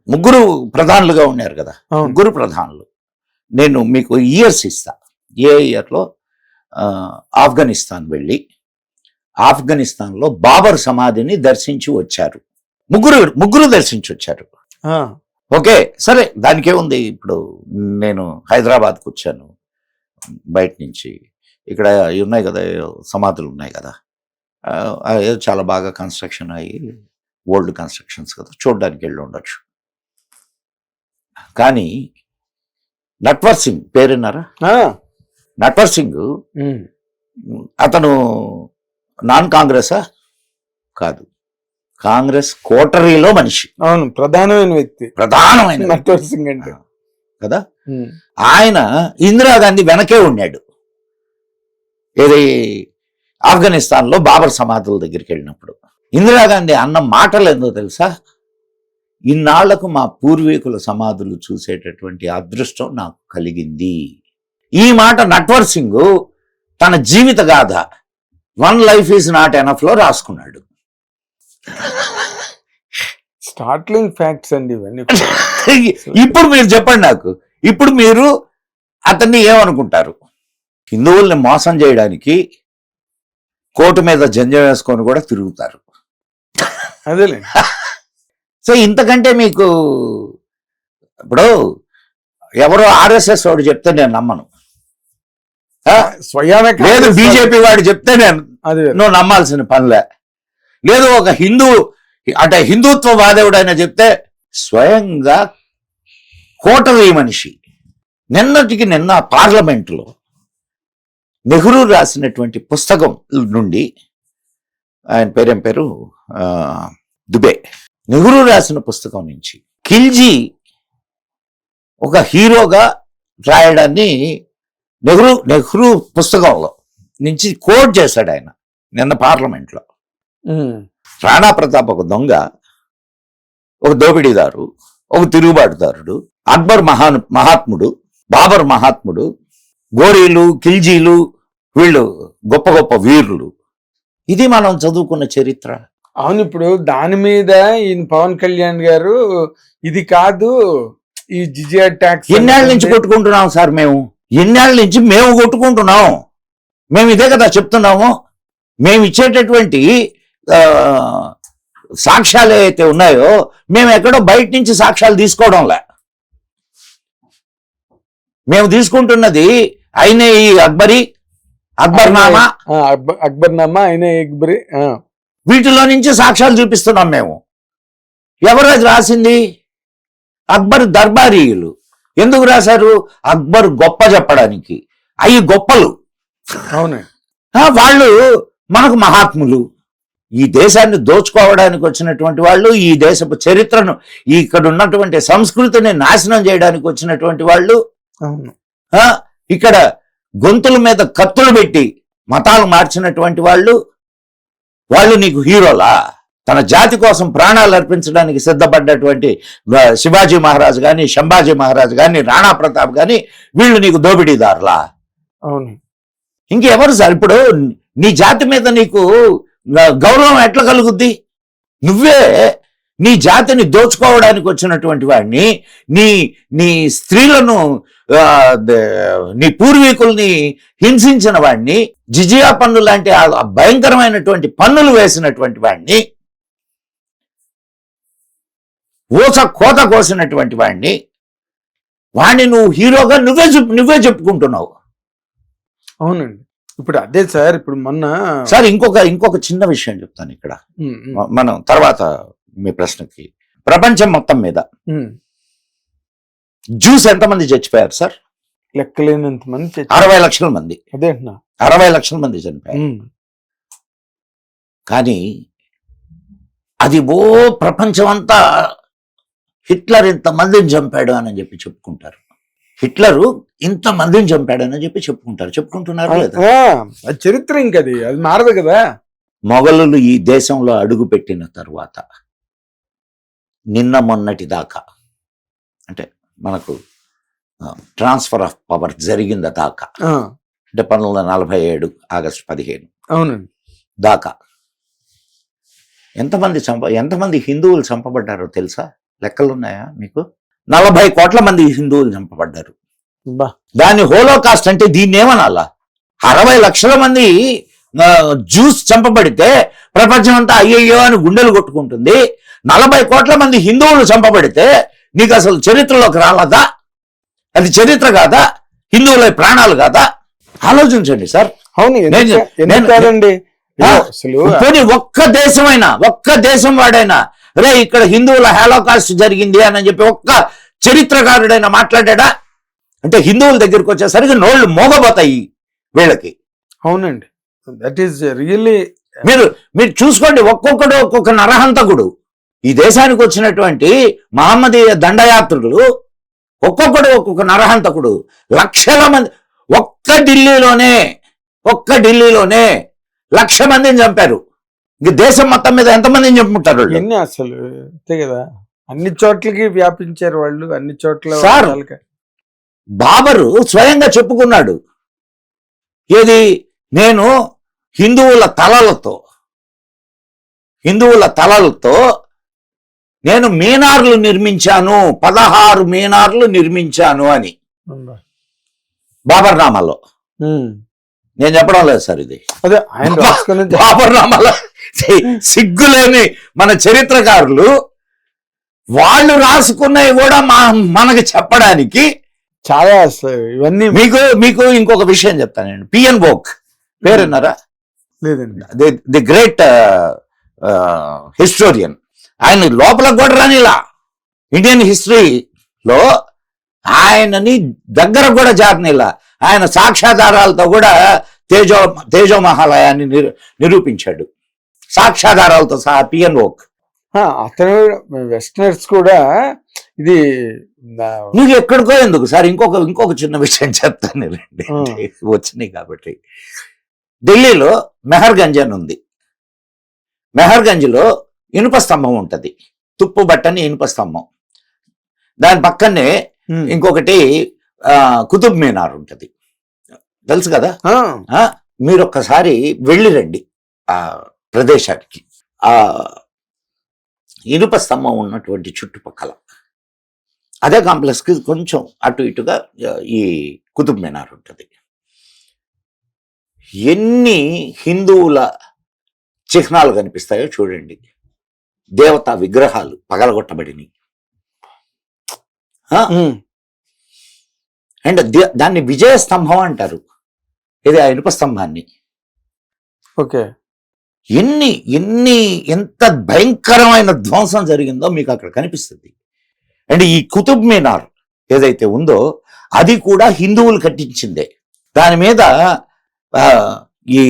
B: ముగ్గురు ప్రధానులుగా ఉన్నారు కదా. ముగ్గురు ప్రధానులు. నేను మీకు ఇయర్స్ ఇస్తా. ఏ ఇయర్లో ఆఫ్ఘనిస్తాన్ వెళ్ళి ఆఫ్ఘనిస్తాన్లో బాబర్ సమాధిని దర్శించి వచ్చారు. ముగ్గురు దర్శించి వచ్చారు. ఓకే, సరే, దానికే ఉంది. ఇప్పుడు నేను హైదరాబాద్కు వచ్చాను బయట నుంచి. ఇక్కడ ఇవి ఉన్నాయి కదా, సమాధులు ఉన్నాయి కదా, అవి చాలా బాగా కన్స్ట్రక్షన్ అయ్యి ఓల్డ్ కన్స్ట్రక్షన్స్ కదా, చూడడానికి వెళ్ళి ఉండొచ్చు. కానీ నట్వర్ సింగ్ పేరున్నారా? నట్వర్ సింగ్ అతను నాన్ కాంగ్రెసా? కాదు, కాంగ్రెస్ కోటరీలో మనిషి.
A: అవును, ప్రధానమైన వ్యక్తి,
B: ప్రధానమైన
A: నట్వర్ సింగ్ అంటే
B: కదా. ఆయన ఇందిరాగాంధీ వెనకే ఉన్నాడు. ఏది ఆఫ్ఘనిస్తాన్లో బాబర్ సమాధుల దగ్గరికి వెళ్ళినప్పుడు ఇందిరాగాంధీ అన్న మాటలు ఏందో తెలుసా? ఇన్నాళ్లకు మా పూర్వీకుల సమాధులు చూసేటటువంటి అదృష్టం నాకు కలిగింది. ఈ మాట నట్వర్ సింగ్ తన జీవిత గాథ one life is not enough లో రాసుకున్నాడు.
A: స్టార్ట్లింగ్ ఫ్యాక్ట్స్ అండి ఇవన్నీ.
B: ఇప్పుడు మీరు చెప్పండి నాకు, ఇప్పుడు మీరు అతన్ని ఏమనుకుంటారు? హిందువుల్ని మోసం చేయడానికి కోటు మీద జంజం వేసుకొని కూడా తిరుగుతారు.
A: అదేలే.
B: సో ఇంతకంటే మీకు ఇప్పుడు ఎవరో ఆర్ఎస్ఎస్ వాడు చెప్తే నేను నమ్మను, లేదు బీజేపీ వాడు చెప్తే నేను నువ్వు నమ్మాల్సిన పనిలే, లేదు ఒక హిందూ అంటే హిందుత్వ వాదేవుడైనా చెప్తే, స్వయంగా కోటరీ మనిషి నిన్నటికి నిన్న పార్లమెంటులో నెహ్రూ రాసినటువంటి పుస్తకం నుండి, ఆయన పేరేం పేరు, దుబే, నెహ్రూ రాసిన పుస్తకం నుంచి ఖిల్జీ ఒక హీరోగా రాయడాన్ని నెహ్రూ పుస్తకంలో నుంచి కోట్ చేశాడు ఆయన నిన్న పార్లమెంట్లో. రాణా ప్రతాప్ ఒక దొంగ, ఒక దోపిడీదారు, ఒక తిరుగుబాటుదారుడు, అక్బర్ మహాత్ముడు, బాబర్ మహాత్ముడు, గోరీలు ఖిల్జీలు వీళ్ళు గొప్ప గొప్ప వీరులు. ఇది మనం చదువుకున్న చరిత్ర.
A: అవును, ఇప్పుడు దాని మీద ఈయన పవన్ కళ్యాణ్ గారు ఇది కాదు ఈ జిజియా ట్యాక్స్
B: ఎన్నేళ్ల నుంచి కొట్టుకుంటున్నాం సార్, ఎన్నేళ్ల నుంచి మేము కొట్టుకుంటున్నాం. మేము ఇదే కదా చెప్తున్నాము. మేము ఇచ్చేటటువంటి సాక్ష్యాలు ఏవైతే ఉన్నాయో మేము ఎక్కడో బయట నుంచి సాక్ష్యాలు తీసుకోవడంలే. మేము తీసుకుంటున్నది అయినే ఈ
A: అక్బర్నామా అయినే అక్బరి,
B: వీటిలో నుంచి సాక్ష్యాలు చూపిస్తున్నాం మేము. ఎవరు అది రాసింది? అక్బర్ దర్బారీయులు. ఎందుకు రాశారు? అక్బర్ గొప్ప చెప్పడానికి. అవి గొప్పలు.
A: అవును,
B: వాళ్ళు మనకు మహాత్ములు. ఈ దేశాన్ని దోచుకోవడానికి వచ్చినటువంటి వాళ్ళు, ఈ దేశపు చరిత్రను, ఇక్కడ ఉన్నటువంటి సంస్కృతిని నాశనం చేయడానికి వచ్చినటువంటి వాళ్ళు, ఇక్కడ గొంతుల మీద కత్తులు పెట్టి మతాలు మార్చినటువంటి వాళ్ళు నీకు హీరోలా? తన జాతి కోసం ప్రాణాలు అర్పించడానికి సిద్ధపడ్డటువంటి శివాజీ మహారాజ్ గాని, శంభాజీ మహారాజ్ గాని, రాణా ప్రతాప్ గాని వీళ్ళు నీకు దోపిడీదారులా?
A: అవును.
B: ఇంకెవరు సార్? ఇప్పుడు నీ జాతి మీద నీకు గౌరవం ఎట్లా కలుగుద్ది? నువ్వే నీ జాతిని దోచుకోవడానికి వచ్చినటువంటి వాడిని, నీ స్త్రీలను, నీ పూర్వీకుల్ని హింసించిన వాడిని, జిజియా పన్ను లాంటి భయంకరమైనటువంటి పన్నులు వేసినటువంటి వాడిని, కోత కోసినటువంటి వాడిని నువ్వు హీరోగా నువ్వే చెప్పుకుంటున్నావు.
A: అవునండి. ఇప్పుడు అదే సార్, ఇప్పుడు మొన్న
B: సార్ ఇంకొక చిన్న విషయం చెప్తాను ఇక్కడ, మనం తర్వాత మీ ప్రశ్నకి. ప్రపంచం మొత్తం మీద జ్యూస్ ఎంతమంది చచ్చిపోయారు సార్?
A: లెక్కలేనంత మంది.
B: 60 లక్షల మంది.
A: అదేంటున్నా,
B: 60 లక్షల మంది చనిపోయారు. కానీ అది ప్రపంచం అంతా హిట్లర్ ఇంతమందిని చంపాడు అని చెప్పి చెప్పుకుంటారు. హిట్లరు ఇంతమందిని చంపాడని చెప్పి చెప్పుకుంటున్నారు లేదా?
A: చరిత్ర ఇంకది, అది మారదు కదా.
B: మొఘలులు ఈ దేశంలో అడుగు పెట్టిన తరువాత నిన్న మొన్నటి దాకా, అంటే మనకు ట్రాన్స్ఫర్ ఆఫ్ పవర్ జరిగింద దాకా, అంటే 1947 ఆగస్టు 15
A: అవునండి
B: దాకా ఎంతమంది హిందువులు చంపబడ్డారో తెలుసా? లెక్కలు ఉన్నాయా మీకు? 40 కోట్ల మంది హిందువులు చంపబడ్డారు. దాని హోలోకాస్ట్ అంటే దీన్ని ఏమనాలా? 60 లక్షల మంది జ్యూస్ చంపబడితే ప్రపంచం అంతా అయ్యయ్యో అని గుండెలు కొట్టుకుంటుంది. 40 కోట్ల మంది హిందువులు చంపబడితే నీకు అసలు చరిత్రలోకి రాలదా? అది చరిత్ర కాదా? హిందువుల ప్రాణాలు కాదా? ఆలోచించండి సార్.
A: అవును, ఎందుకు కాదండి అసలు.
B: పోనీ ఒక్క దేశం వాడైనా రే ఇక్కడ హిందువుల హాలోకాస్ట్ జరిగింది అని చెప్పి ఒక్క చరిత్రకారుడైనా మాట్లాడా? అంటే హిందువుల దగ్గరికి వచ్చేసరికి నోళ్ళు మోగబోతాయి వీళ్ళకి.
A: అవునండి, దట్ ఈస్ రియల్లీ.
B: మీరు చూసుకోండి, ఒక్కొక్కడు ఒక్కొక్క నరహంతకుడు. ఈ దేశానికి వచ్చినటువంటి మహమ్మదీయ దండయాత్రులు ఒక్కొక్కడు ఒక్కొక్క నరహంతకుడు. లక్షల మంది ఒక్క ఢిల్లీలోనే 1,00,000 మందిని చంపారు. ఇంక దేశం మొత్తం మీద ఎంతమందిని చంపుకుంటారు
A: ఎన్ని అసలు? అంతే కదా, అన్ని చోట్లకి వ్యాపించారు వాళ్ళు, అన్ని చోట్ల.
B: సార్, బాబరు స్వయంగా చెప్పుకున్నాడు, ఏది నేను హిందువుల తలలతో నేను మీనార్లు నిర్మించాను, 16 మీనార్లు నిర్మించాను అని బాబర్ నామాలో. నేను చెప్పడం లేదు సార్, ఇది
A: అదే ఆయన
B: బాబర్ నామాలో. సిగ్గులేని మన చరిత్రకారులు వాళ్ళు రాసుకున్నవి కూడా మనకి చెప్పడానికి
A: చాలా ఇవన్నీ.
B: మీకు ఇంకొక విషయం చెప్తానండి. పిఎన్ బోక్ పేరు విన్నారా?
A: లేదండి.
B: The great historian. ఆయన లోపల కూడా రానిలా ఇండియన్ హిస్టరీలో ఆయనని దగ్గర కూడా జారనిలా. ఆయన సాక్ష్యాధారాలతో కూడా తేజో మహాలయాన్ని నిరూపించాడు, సాక్ష్యాధారాలతో సహా. పిఎన్ బోక్
A: అతను వెస్టర్నర్స్ కూడా ఇది
B: నీకు ఎక్కడికో ఎందుకు సార్. ఇంకొక చిన్న విషయం చెప్తాను రండి, వచ్చినాయి కాబట్టి. ఢిల్లీలో మెహర్గంజ్ అని ఉంది. మెహర్గంజ్లో ఇనుప స్తంభం ఉంటది, తుప్పు బట్టని ఇనుప స్తంభం. దాని పక్కనే ఇంకొకటి కుతుబ్ మీనార్ ఉంటది, తెలుసు కదా. మీరు ఒక్కసారి వెళ్ళిరండి ఆ ప్రదేశానికి. ఆ ఇనుప స్తంభం ఉన్నటువంటి చుట్టుపక్కల అదే కాంప్లెక్స్ కి కొంచెం అటు ఇటుగా ఈ కుతుబ్ మీనార్ ఉంటుంది. ఎన్ని హిందువుల చిహ్నాలు కనిపిస్తాయో చూడండి. దేవతా విగ్రహాలు పగలగొట్టబడినవి. అండ్ దాన్ని విజయ స్తంభం అంటారు, ఇది ఆ ఇనుప స్తంభాన్ని.
A: ఓకే,
B: ఎంత భయంకరమైన ధ్వంసం జరిగిందో మీకు అక్కడ కనిపిస్తుంది. అండ్ ఈ కుతుబ్ మీనార్ ఏదైతే ఉందో అది కూడా హిందువులు కట్టించిందే. దాని మీద ఈ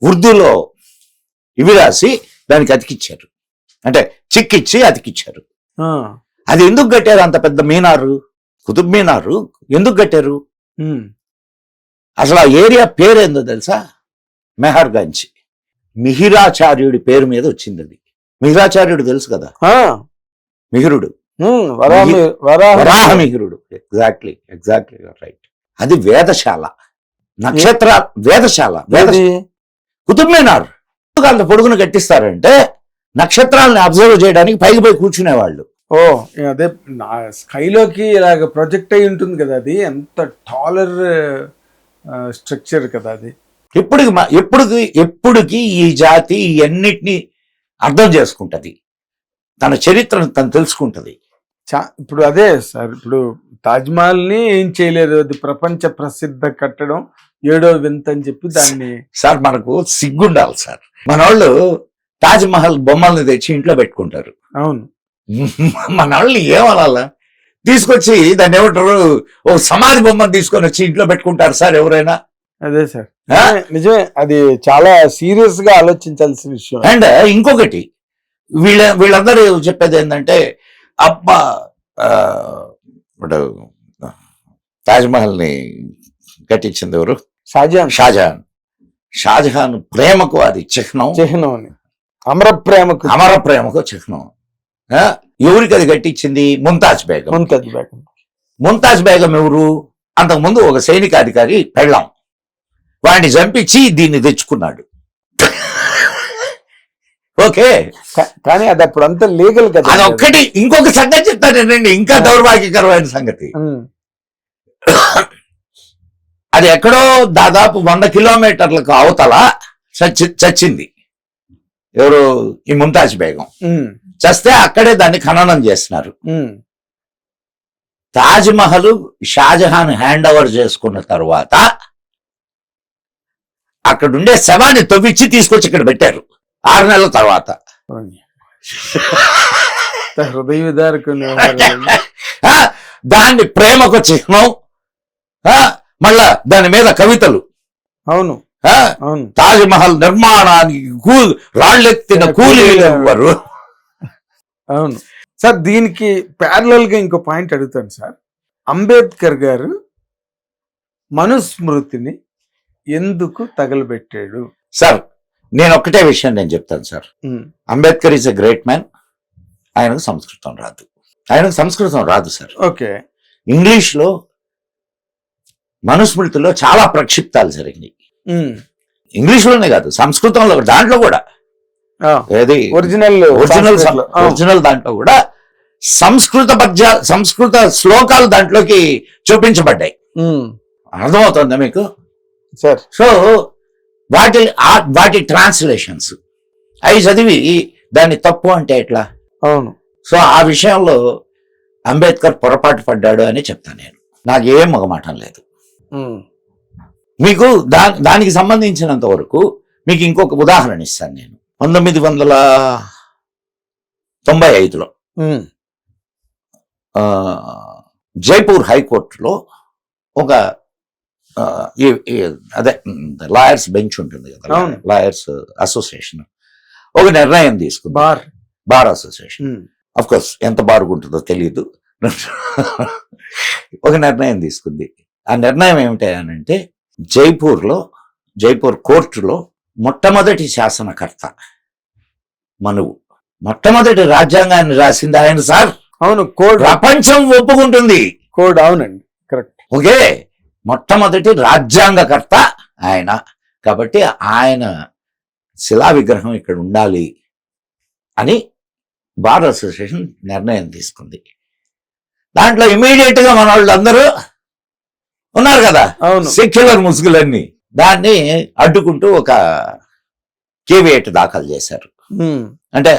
B: ఉర్దూలో ఇవి రాసి దానికి అతికిచ్చారు, అంటే చిక్కిచ్చి అతికిచ్చారు. అది ఎందుకు కట్టారు అంత పెద్ద మీనారు? కుతుబ్ మీనారు ఎందుకు కట్టారు? అసలు ఆ ఏరియా పేరేందో తెలుసా? మెహర్గంజ్. మిహిరాచార్యుడి పేరు మీద వచ్చింది అది. మిహిరాచార్యుడు తెలుసు కదా, మిహిరుడు, వరాహమిహిరుడు. Exactly right. అది వేదశాల, వేదశాల. కుతుబ్ మీనార్ అంత పొడుగును కట్టిస్తారంటే నక్షత్రాలను అబ్జర్వ్ చేయడానికి పైకి పోయి కూర్చునేవాళ్ళు.
A: అదే స్కైలోకి ఇలాగ ప్రొజెక్ట్ అయి ఉంటుంది కదా, అది ఎంత టాలర్ స్ట్రక్చర్ కదా అది.
B: ఎప్పుడుకి ఈ జాతి ఇవన్నిటినీ అర్థం చేసుకుంటది, తన చరిత్రను తను తెలుసుకుంటది.
A: ఇప్పుడు అదే సార్, ఇప్పుడు తాజ్మహల్ ని ఏం చేయలేదు, అది ప్రపంచ ప్రసిద్ధ కట్టడం, 7వ వింత అని చెప్పి దాన్ని.
B: సార్ మనకు సిగ్గుండాలి సార్. మన వాళ్ళు తాజ్మహల్ బొమ్మల్ని తెచ్చి ఇంట్లో పెట్టుకుంటారు.
A: అవును,
B: మన వాళ్ళు ఏమనాలా, తీసుకొచ్చి దాన్ని ఏమంటారు, ఓ సమాధి బొమ్మను తీసుకొని వచ్చి ఇంట్లో పెట్టుకుంటారు సార్ ఎవరైనా.
A: అదే సార్, నిజమే, అది చాలా సీరియస్ గా ఆలోచించాల్సిన విషయం.
B: అండ్ ఇంకొకటి, వీళ్ళందరూ చెప్పేది ఏంటంటే, అబ్బా ఇప్పుడు తాజ్మహల్ ని కట్టించింది ఎవరు? షాజహాన్ ప్రేమకు అది చిహ్నం అని, అమర ప్రేమకు చిహ్నం. ఎవరికి అది కట్టించింది? ముంతాజ్ బేగం ఎవరు? అంతకుముందు ఒక సైనికాధికారి పెళ్ళాం, వాడిని చంపించి దీన్ని తెచ్చుకున్నాడు. ఓకే,
A: కానీ అది అప్పుడు అంతా లీగల్ కదా.
B: అదొక్కటి. ఇంకొక సంగతి చెప్తానండి, ఇంకా దౌర్భాగ్యకరమైన సంగతి. అది ఎక్కడో దాదాపు 100 కిలోమీటర్లకు అవతల చచ్చింది. ఎవరు? ఈ ముంతాజ్ బేగం. చస్తే అక్కడే దాన్ని ఖననం చేస్తున్నారు. తాజ్ మహల్ షాజహాన్ హ్యాండ్ ఓవర్ చేసుకున్న తర్వాత అక్కడ ఉండే శవాన్ని తవ్విచ్చి తీసుకొచ్చి ఇక్కడ పెట్టారు 6 నెలల తర్వాత.
A: హృదయ విదారక
B: ఆ, దాన్ని ప్రేమకు చిహ్నం. మళ్ళా దాని మీద కవితలు.
A: అవును
B: ఆ,
A: అవును
B: తాజ్ మహల్ నిర్మాణానికి రాళ్ళెత్తిన కూలీలు ఎవ్వరు.
A: అవును సార్. దీనికి ప్యారలల్ గా ఇంకో పాయింట్ అడుగుతాను సార్. అంబేద్కర్ గారు మనుస్మృతిని ఎందుకు తగలబెట్టాడు?
B: సార్ నేను ఒక్కటే విషయం నేను చెప్తాను sir. Ambedkar is a great man. ఆయనకు సంస్కృతం రాదు సార్.
A: ఓకే.
B: ఇంగ్లీష్ లో మనుస్మృతిలో చాలా ప్రక్షిప్తాలు జరిగినాయి. ఇంగ్లీష్ లోనే కాదు, సంస్కృతంలో దాంట్లో కూడా ఏది ఒరిజినల్ దాంట్లో కూడా సంస్కృత శ్లోకాలు దాంట్లోకి చూపించబడ్డాయి. అర్థమవుతుందా మీకు
A: సార్?
B: సో వాటి ట్రాన్స్లేషన్స్ అవి చదివి దాన్ని తప్పు అంటే ఎట్లా?
A: అవును.
B: సో ఆ విషయంలో అంబేద్కర్ పొరపాటు పడ్డాడు అని చెప్తాను నేను. నాకేం మొగమాటం లేదు. మీకు దానికి సంబంధించినంత వరకు మీకు ఇంకొక ఉదాహరణ ఇస్తాను నేను. 1995లో జైపూర్ హైకోర్టులో ఒక అదే లాయర్స్ బెంచ్ ఉంటుంది కదా, లాయర్స్ అసోసియేషన్ ఒక నిర్ణయం తీసుకుంది. బార్ అసోసియేషన్ అఫ్ కోర్స్ ఎంత బారుకుంటుందో తెలియదు. ఒక నిర్ణయం తీసుకుంది. ఆ నిర్ణయం ఏమిటంటే జైపూర్ కోర్టులో మొట్టమొదటి శాసనకర్త మనువు, మొట్టమొదటి రాజ్యాంగాన్ని రాసింది ఆయన సార్.
A: అవును, కోడ్
B: ప్రపంచం ఒప్పుకుంటుంది.
A: కోడ్. అవునండి, కరెక్ట్.
B: ఓకే, మొట్టమొదటి రాజ్యాంగకర్త ఆయన. కాబట్టి ఆయన శిలా విగ్రహం ఇక్కడ ఉండాలి అని బార్ అసోసియేషన్ నిర్ణయం తీసుకుంది. దాంట్లో ఇమీడియట్ గా మన వాళ్ళు అందరూ ఉన్నారు కదా, సెక్యులర్ ముసుగులన్నీ, దాన్ని అడ్డుకుంటూ ఒక కేవియేట్ దాఖలు చేశారు. అంటే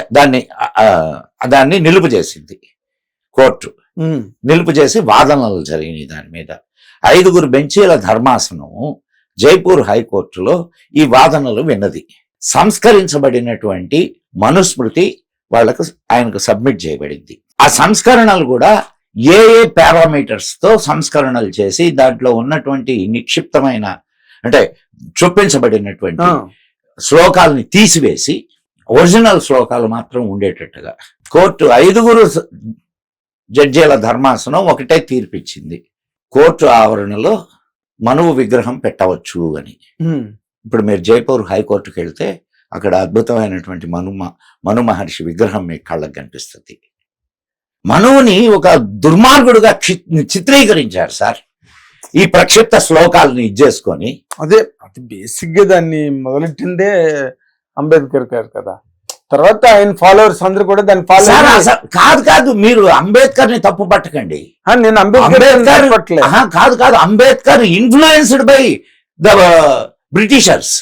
B: దాన్ని నిలుపు చేసింది కోర్టు. నిలుపు చేసి వాదనలు జరిగినాయి దాని మీద. 5 బెంచీల ధర్మాసనం జైపూర్ హైకోర్టులో ఈ వాదనలు విన్నది. సంస్కరించబడినటువంటి మనుస్మృతి ఆయనకు సబ్మిట్ చేయబడింది. ఆ సంస్కరణలు కూడా ఏ పారామీటర్స్ తో సంస్కరణలు చేసి దాంట్లో ఉన్నటువంటి నిక్షిప్తమైన అంటే చొప్పించబడినటువంటి శ్లోకాలని తీసివేసి ఒరిజినల్ శ్లోకాలు మాత్రం ఉండేటట్టుగా కోర్టు 5 జడ్జీల ధర్మాసనం ఒకటే తీర్పిచ్చింది. కోర్టు ఆవరణలో మనువు విగ్రహం పెట్టవచ్చు అని. ఇప్పుడు మీరు జైపూర్ హైకోర్టుకి వెళ్తే అక్కడ అద్భుతమైనటువంటి మను మహర్షి విగ్రహం మీ కళ్ళకు కనిపిస్తుంది. మనువుని ఒక దుర్మార్గుడుగా చిత్రీకరించారు సార్ ఈ ప్రక్షిప్త శ్లోకాలని ఇచ్చేసుకొని.
A: అదే అది బేసిక్ గా దాన్ని మొదలెట్టిందే అంబేద్కర్ గారు కదా. తర్వాత ఆయన ఫాలోవర్స్ అందరూ కూడా దాన్ని ఫాలో
B: కాదు మీరు అంబేద్కర్ ని తప్పు పట్టకండి.
A: నేను
B: కాదు Ambedkar influenced by the Britishers.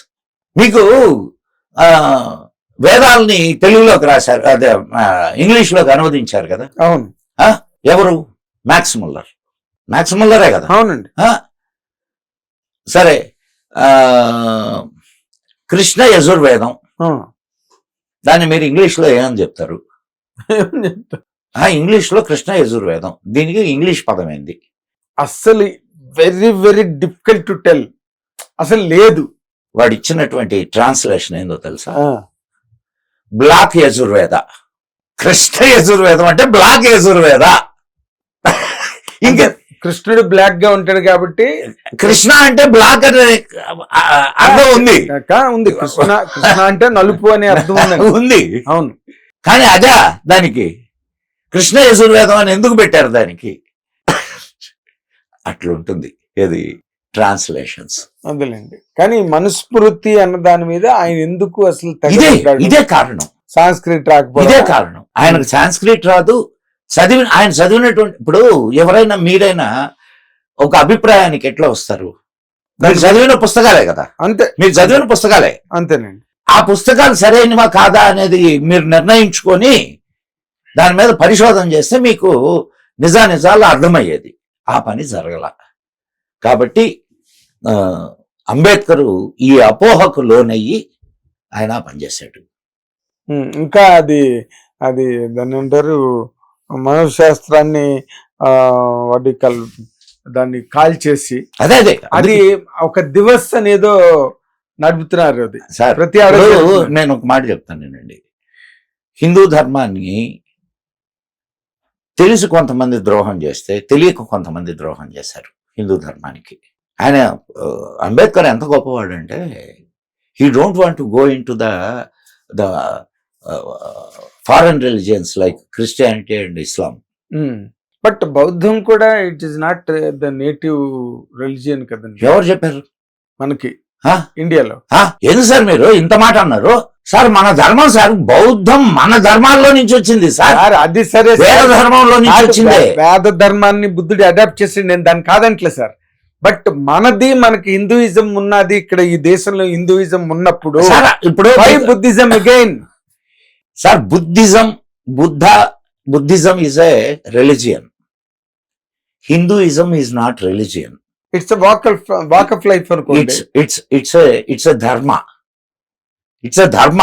B: మీకు వేదాలని తెలుగులోకి రాశారు, అదే ఇంగ్లీష్ లోకి అనువదించారు కదా.
A: అవును.
B: ఎవరు? మ్యాక్స్ ముల్లరే కదా.
A: అవునండి.
B: సరే, కృష్ణ యజుర్వేదం, దాన్ని మీరు ఇంగ్లీష్ లో ఏమని చెప్తారు? ఇంగ్లీష్ లో కృష్ణ యజుర్వేదం, దీనికి ఇంగ్లీష్ పదం ఏంది?
A: అస్సలు very very difficult to tell. అసలు లేదు.
B: వాడు ఇచ్చినటువంటి ట్రాన్స్లేషన్ ఏందో తెలుసా? బ్లాక్ యజుర్వేద. కృష్ణ యజుర్వేదం అంటే బ్లాక్ యజుర్వేద. ఇంకా
A: కృష్ణుడు బ్లాక్ గా ఉంటాడు కాబట్టి
B: కృష్ణ అంటే బ్లాక్ అనే అర్థం ఉంది.
A: కృష్ణ అంటే నలుపు అనే అర్థం
B: ఉంది.
A: అవును.
B: కానీ అదే దానికి కృష్ణ యజుర్వేదం అని ఎందుకు పెట్టారు? దానికి అట్లుంటుంది ఏది ట్రాన్స్లేషన్స్.
A: అదేలేండి. కానీ మనుస్మృతి అన్న దాని మీద ఆయన ఎందుకు అసలు
B: ఇదే కారణం.
A: సాంస్క్రిట్ రాకపోతే
B: ఇదే కారణం. ఆయనకు సాంస్క్రిట్ రాదు. ఆయన చదివినటువంటి, ఇప్పుడు ఎవరైనా మీరైనా ఒక అభిప్రాయానికి ఎట్లా వస్తారు? మీరు చదివిన పుస్తకాలే కదా.
A: అంతే,
B: మీరు చదివిన పుస్తకాలే.
A: అంతేనండి.
B: ఆ పుస్తకాలు సరైనవా కాదా అనేది మీరు నిర్ణయించుకొని దాని మీద పరిశోధన చేస్తే మీకు నిజాలు అర్థమయ్యేది. ఆ పని జరగల. కాబట్టి అంబేద్కర్ ఈ అపోహకు లోనయ్యి ఆయన పనిచేశాడు.
A: ఇంకా అది అది దాన్ని అంటారు మనోశాస్త్రాన్ని వాటి దాన్ని కాల్ చేసి
B: అదే
A: అది ఒక దివస్ అనేదో నడుపుతున్నారు. అది
B: సార్
A: ప్రతి
B: నేను ఒక మాట చెప్తానండి. హిందూ ధర్మాన్ని తెలిసి కొంతమంది ద్రోహం చేస్తే తెలియక కొంతమంది ద్రోహం చేశారు హిందూ ధర్మానికి. ఆయన అంబేద్కర్ ఎంత గొప్పవాడు అంటే he don't want to go in to the foreign religions like Christianity and Islam.
A: But బౌద్ధం కూడా it is not the native religion కదండి.
B: ఎవరు చెప్పారు
A: మనకి ఇండియాలో?
B: ఎందుకు సార్ మీరు ఇంత మాట అన్నారు? సార్ మన ధర్మం సార్ బౌద్ధం మన ధర్మాల్లో నుంచి వచ్చింది సార్.
A: అది సరే,
B: వేద ధర్మంలో నుంచి వచ్చింది.
A: వేద ధర్మాన్ని బుద్ధుడు అడాప్ట్ చేసి నేను దాన్ని కాదంటలే సార్. బట్ మనకి హిందూయిజం ఉన్నది ఇక్కడ ఈ దేశంలో. హిందూయిజం ఉన్నప్పుడు
B: ఇప్పుడు
A: Buddhism again
B: sir. Buddhism is a religion. Hinduism is not religion.
A: It's walk of life అనుకోండి.
B: ఇట్స్ ధర్మ. ఇట్స్ ఎ ధర్మ.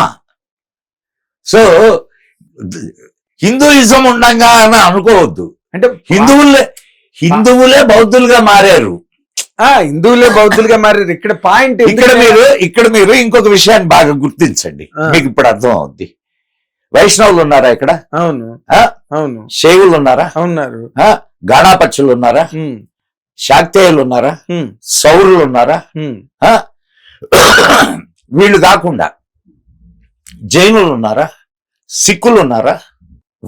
B: సో హిందూయిజం ఉండంగా అని అనుకోవద్దు.
A: అంటే
B: హిందువులే బౌద్ధులుగా మారారు.
A: హిందువులే బౌద్ధులుగా మారారు. ఇక్కడ పాయింట్
B: ఇక్కడ మీరు ఇంకొక విషయాన్ని బాగా గుర్తించండి, మీకు ఇప్పుడు అర్థం అవుద్ది. వైష్ణవులు ఉన్నారా ఇక్కడ?
A: అవును అవును.
B: శైవులు ఉన్నారా?
A: ఉన్నారు.
B: గాణాపత్యులు ఉన్నారా? శాక్తేయులు ఉన్నారా? సౌరులు ఉన్నారా? వీళ్ళు కాకుండా జైనులు ఉన్నారా? సిక్కులు ఉన్నారా?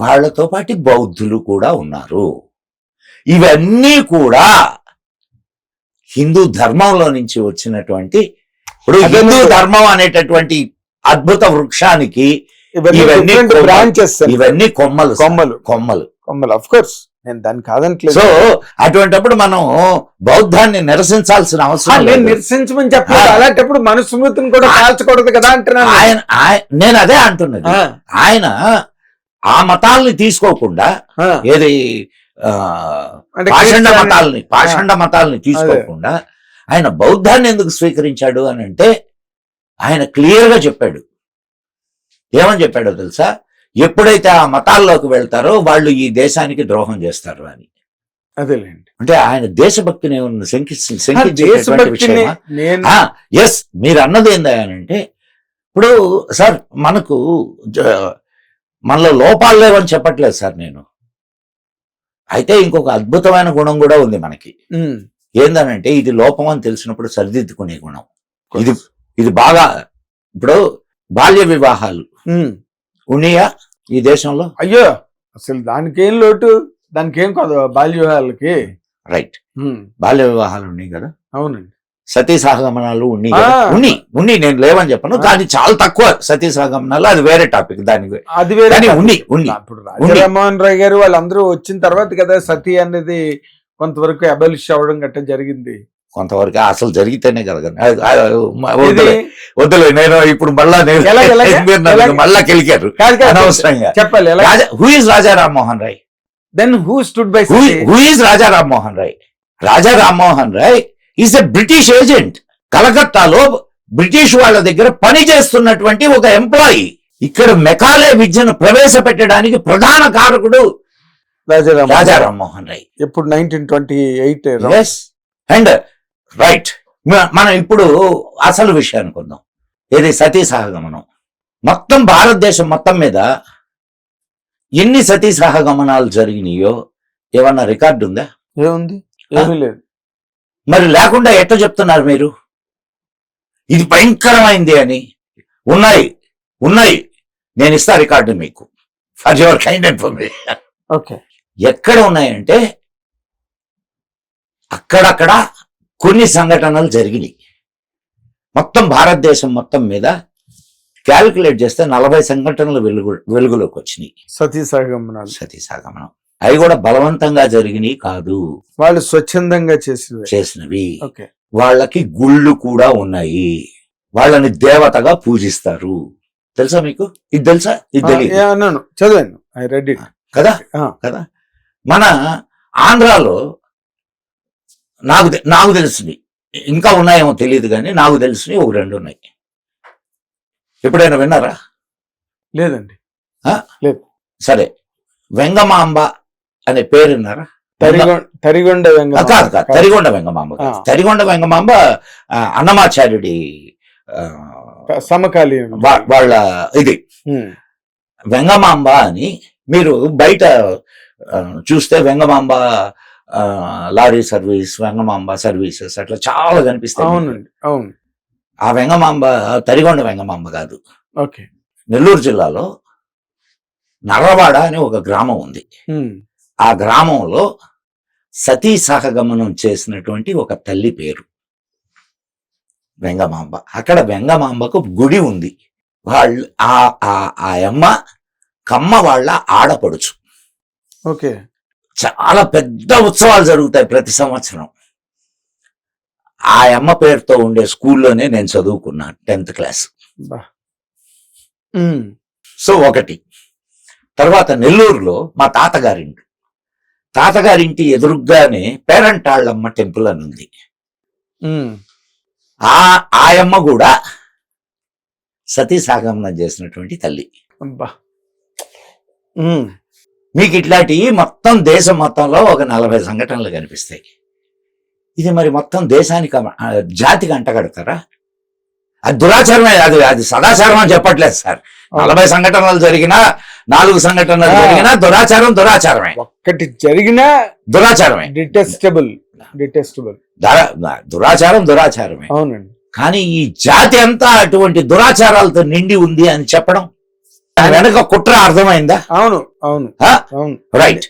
B: వాళ్లతో పాటు బౌద్ధులు కూడా ఉన్నారు. ఇవన్నీ కూడా హిందూ ధర్మంలో నుంచి వచ్చినటువంటి, ఇప్పుడు హిందూ ధర్మం అనేటటువంటి అద్భుత వృక్షానికి ఇవన్నీ
A: బ్రాంచెస్,
B: ఇవన్నీ కొమ్మలు
A: కొమ్మలు
B: కొమ్మలు
A: కొమ్మలు. ఆఫ్ కోర్స్ నేను దాన్ని కాదంటలేదు.
B: సో అటువంటిప్పుడు మనం బౌద్ధాన్ని నిరసించాల్సిన అవసరం లేదు.
A: నిరసించమని చెప్పాలి. అలాంటప్పుడు మనుస్మృతిని కూడా కాల్చకూడదు కదా అంటున్నాను.
B: నేను అదే అంటున్నది. ఆయన ఆ మతాల్ని తీసుకోకుండా, ఏది పాషండ మతాల్ని తీసుకోకుండా ఆయన బౌద్ధాన్ని ఎందుకు స్వీకరించాడు అని అంటే ఆయన క్లియర్ గా చెప్పాడు. ఏమని చెప్పాడో తెలుసా? ఎప్పుడైతే ఆ మతాల్లోకి వెళ్తారో వాళ్ళు ఈ దేశానికి ద్రోహం చేస్తారు అని.
A: అదేలేండి.
B: అంటే ఆయన దేశభక్తిని ఎస్, మీరు అన్నది ఏందంటే ఇప్పుడు సార్ మనలో లోపాలు లేవని చెప్పట్లేదు సార్ నేను. అయితే ఇంకొక అద్భుతమైన గుణం కూడా ఉంది మనకి. ఏందనంటే ఇది లోపం అని తెలిసినప్పుడు సరిదిద్దుకునే గుణం. ఇది బాగా, ఇప్పుడు బాల్య వివాహాలు ఉన్నాయా ఈ దేశంలో?
A: అయ్యో అసలు దానికేం లోటు, దానికేం కాదు బాల్య వివాహాలకి.
B: రైట్, బాల్య వివాహాలు ఉన్నాయి కదా.
A: అవునండి.
B: సతీ సహగమనాలు ఉన్ని నేను లేవని చెప్పను, కానీ చాలా తక్కువ సతీ సహగమనాలు. అది వేరే టాపిక్.
A: అది వేరే.
B: ఇప్పుడు
A: రాజరామ్మోహన్ రాయ్ గారు వాళ్ళందరూ వచ్చిన తర్వాత కదా సతీ అనేది కొంతవరకు అబాలిష్ అవ్వడం గట్ట జరిగింది.
B: కొంతవరకు అసలు జరిగితేనే కదా. వద్దులే, నేను ఇప్పుడు మళ్ళా మళ్ళా కెలికారు అనవసరంగా.
A: చెప్పాలి.
B: Who is Raja Rammohan Roy?
A: Then who stood by?
B: Who is Raja Rammohan Roy? Raja Rammohan Roy is a British agent. కలకత్తాలో బ్రిటిష్ వాళ్ళ దగ్గర పని చేస్తున్నటువంటి ఒక ఎంప్లాయీ. ఇక్కడ మెకాలే విద్యను ప్రవేశపెట్టడానికి ప్రధాన కారకుడు రాజా రామ్మోహన్ రాయ్.
A: ఇప్పుడు 1928.
B: అండ్ రైట్, మనం ఇప్పుడు అసలు విషయానికి వద్దాం. ఏది సతీ సహగమనం. మొత్తం భారతదేశం మొత్తం మీద ఎన్ని సతీ సహగమనాలు జరిగినాయో ఏమన్నా రికార్డు ఉందా?
A: ఏముంది? ఏమీ లేదు.
B: మరి లేకుండా ఎట్లా చెప్తున్నారు మీరు ఇది భయంకరమైంది అని? ఉన్నాయి. నేను ఇస్తా రికార్డు మీకు, for your kind information.
A: Okay.
B: ఎక్కడ ఉన్నాయంటే అక్కడక్కడ కొన్ని సంఘటనలు జరిగినాయి. మొత్తం భారతదేశం మొత్తం మీద క్యాల్కులేట్ చేస్తే 40 సంఘటనలు వెలుగులోకి వచ్చినాయి.
A: సతీ సహగమనం.
B: అవి కూడా బలవంతంగా జరిగినాయి కాదు,
A: వాళ్ళు స్వచ్ఛందంగా
B: చేసినవి. వాళ్ళకి గుళ్ళు కూడా ఉన్నాయి. వాళ్ళని దేవతగా పూజిస్తారు. తెలుసా మీకు? ఇది తెలుసా? ఇది తెలియదు.
A: చదివాను, ఐ రెడ్ ఇట్.
B: కదా. మన ఆంధ్రాలో నాకు తెలిసింది ఇంకా ఉన్నాయేమో తెలియదు కానీ నాకు తెలిసినవి ఒక 2 ఉన్నాయి. ఎప్పుడైనా విన్నారా?
A: లేదండి.
B: సరే, వెంగమాంబ అనే పేరు విన్నారా?
A: తరిగొండ
B: కాదు, తరిగొండ వెంగమాంబ కాదు. తరిగొండ వెంగమాంబ అన్నమాచార్యుడి
A: సమకాలీన
B: వాళ్ళ ఇది. వెంగమాంబ అని మీరు బయట చూస్తే Vengamamba lorry service, Vengamamba services అట్లా చాలా కనిపిస్తాయి.
A: అవునండి, అవును.
B: ఆ వెంగమాంబ తరిగొండ వెంగమాంబ కాదు.
A: ఓకే.
B: నెల్లూరు జిల్లాలో నర్రవాడ అని ఒక గ్రామం ఉంది. ఆ గ్రామంలో సతీ సహగమనం చేసినటువంటి ఒక తల్లి పేరు వెంగమాంబ. అక్కడ వెంగమాంబకు గుడి ఉంది. వాళ్ళు ఆ అమ్మ కమ్మ వాళ్ళ ఆడపడుచు.
A: ఓకే.
B: చాలా పెద్ద ఉత్సవాలు జరుగుతాయి ప్రతి సంవత్సరం. ఆ అమ్మ పేరుతో ఉండే స్కూల్లోనే నేను చదువుకున్నాను 10th క్లాస్. సో ఒకటి. తర్వాత నెల్లూరులో మా తాతగారింటి ఎదురుగ్గానే పేరంటాళ్ళమ్మ టెంపుల్ అని ఉంది. ఆ అమ్మ కూడా సతీ సాగమనం చేసినటువంటి తల్లి. మీకు ఇట్లాంటివి మొత్తం దేశం మొత్తంలో ఒక 40 సంఘటనలు కనిపిస్తాయి. ఇది మరి మొత్తం దేశానికి జాతికి అంటగడతారా? అది దురాచారమే. అది సదాచారం అని చెప్పట్లేదు సార్. 40 సంఘటనలు జరిగినా, 4 సంఘటనలు జరిగినా దురాచారమే.
A: ఒక్కటి జరిగినా
B: దురాచారమే.
A: డిటెస్టబుల్.
B: దురాచారమే.
A: అవునండి.
B: కానీ ఈ జాతి అంతా అటువంటి దురాచారాలతో నిండి ఉంది అని చెప్పడం వెనక కుట్ర అర్థమైందా?
A: అవును.
B: రైట్.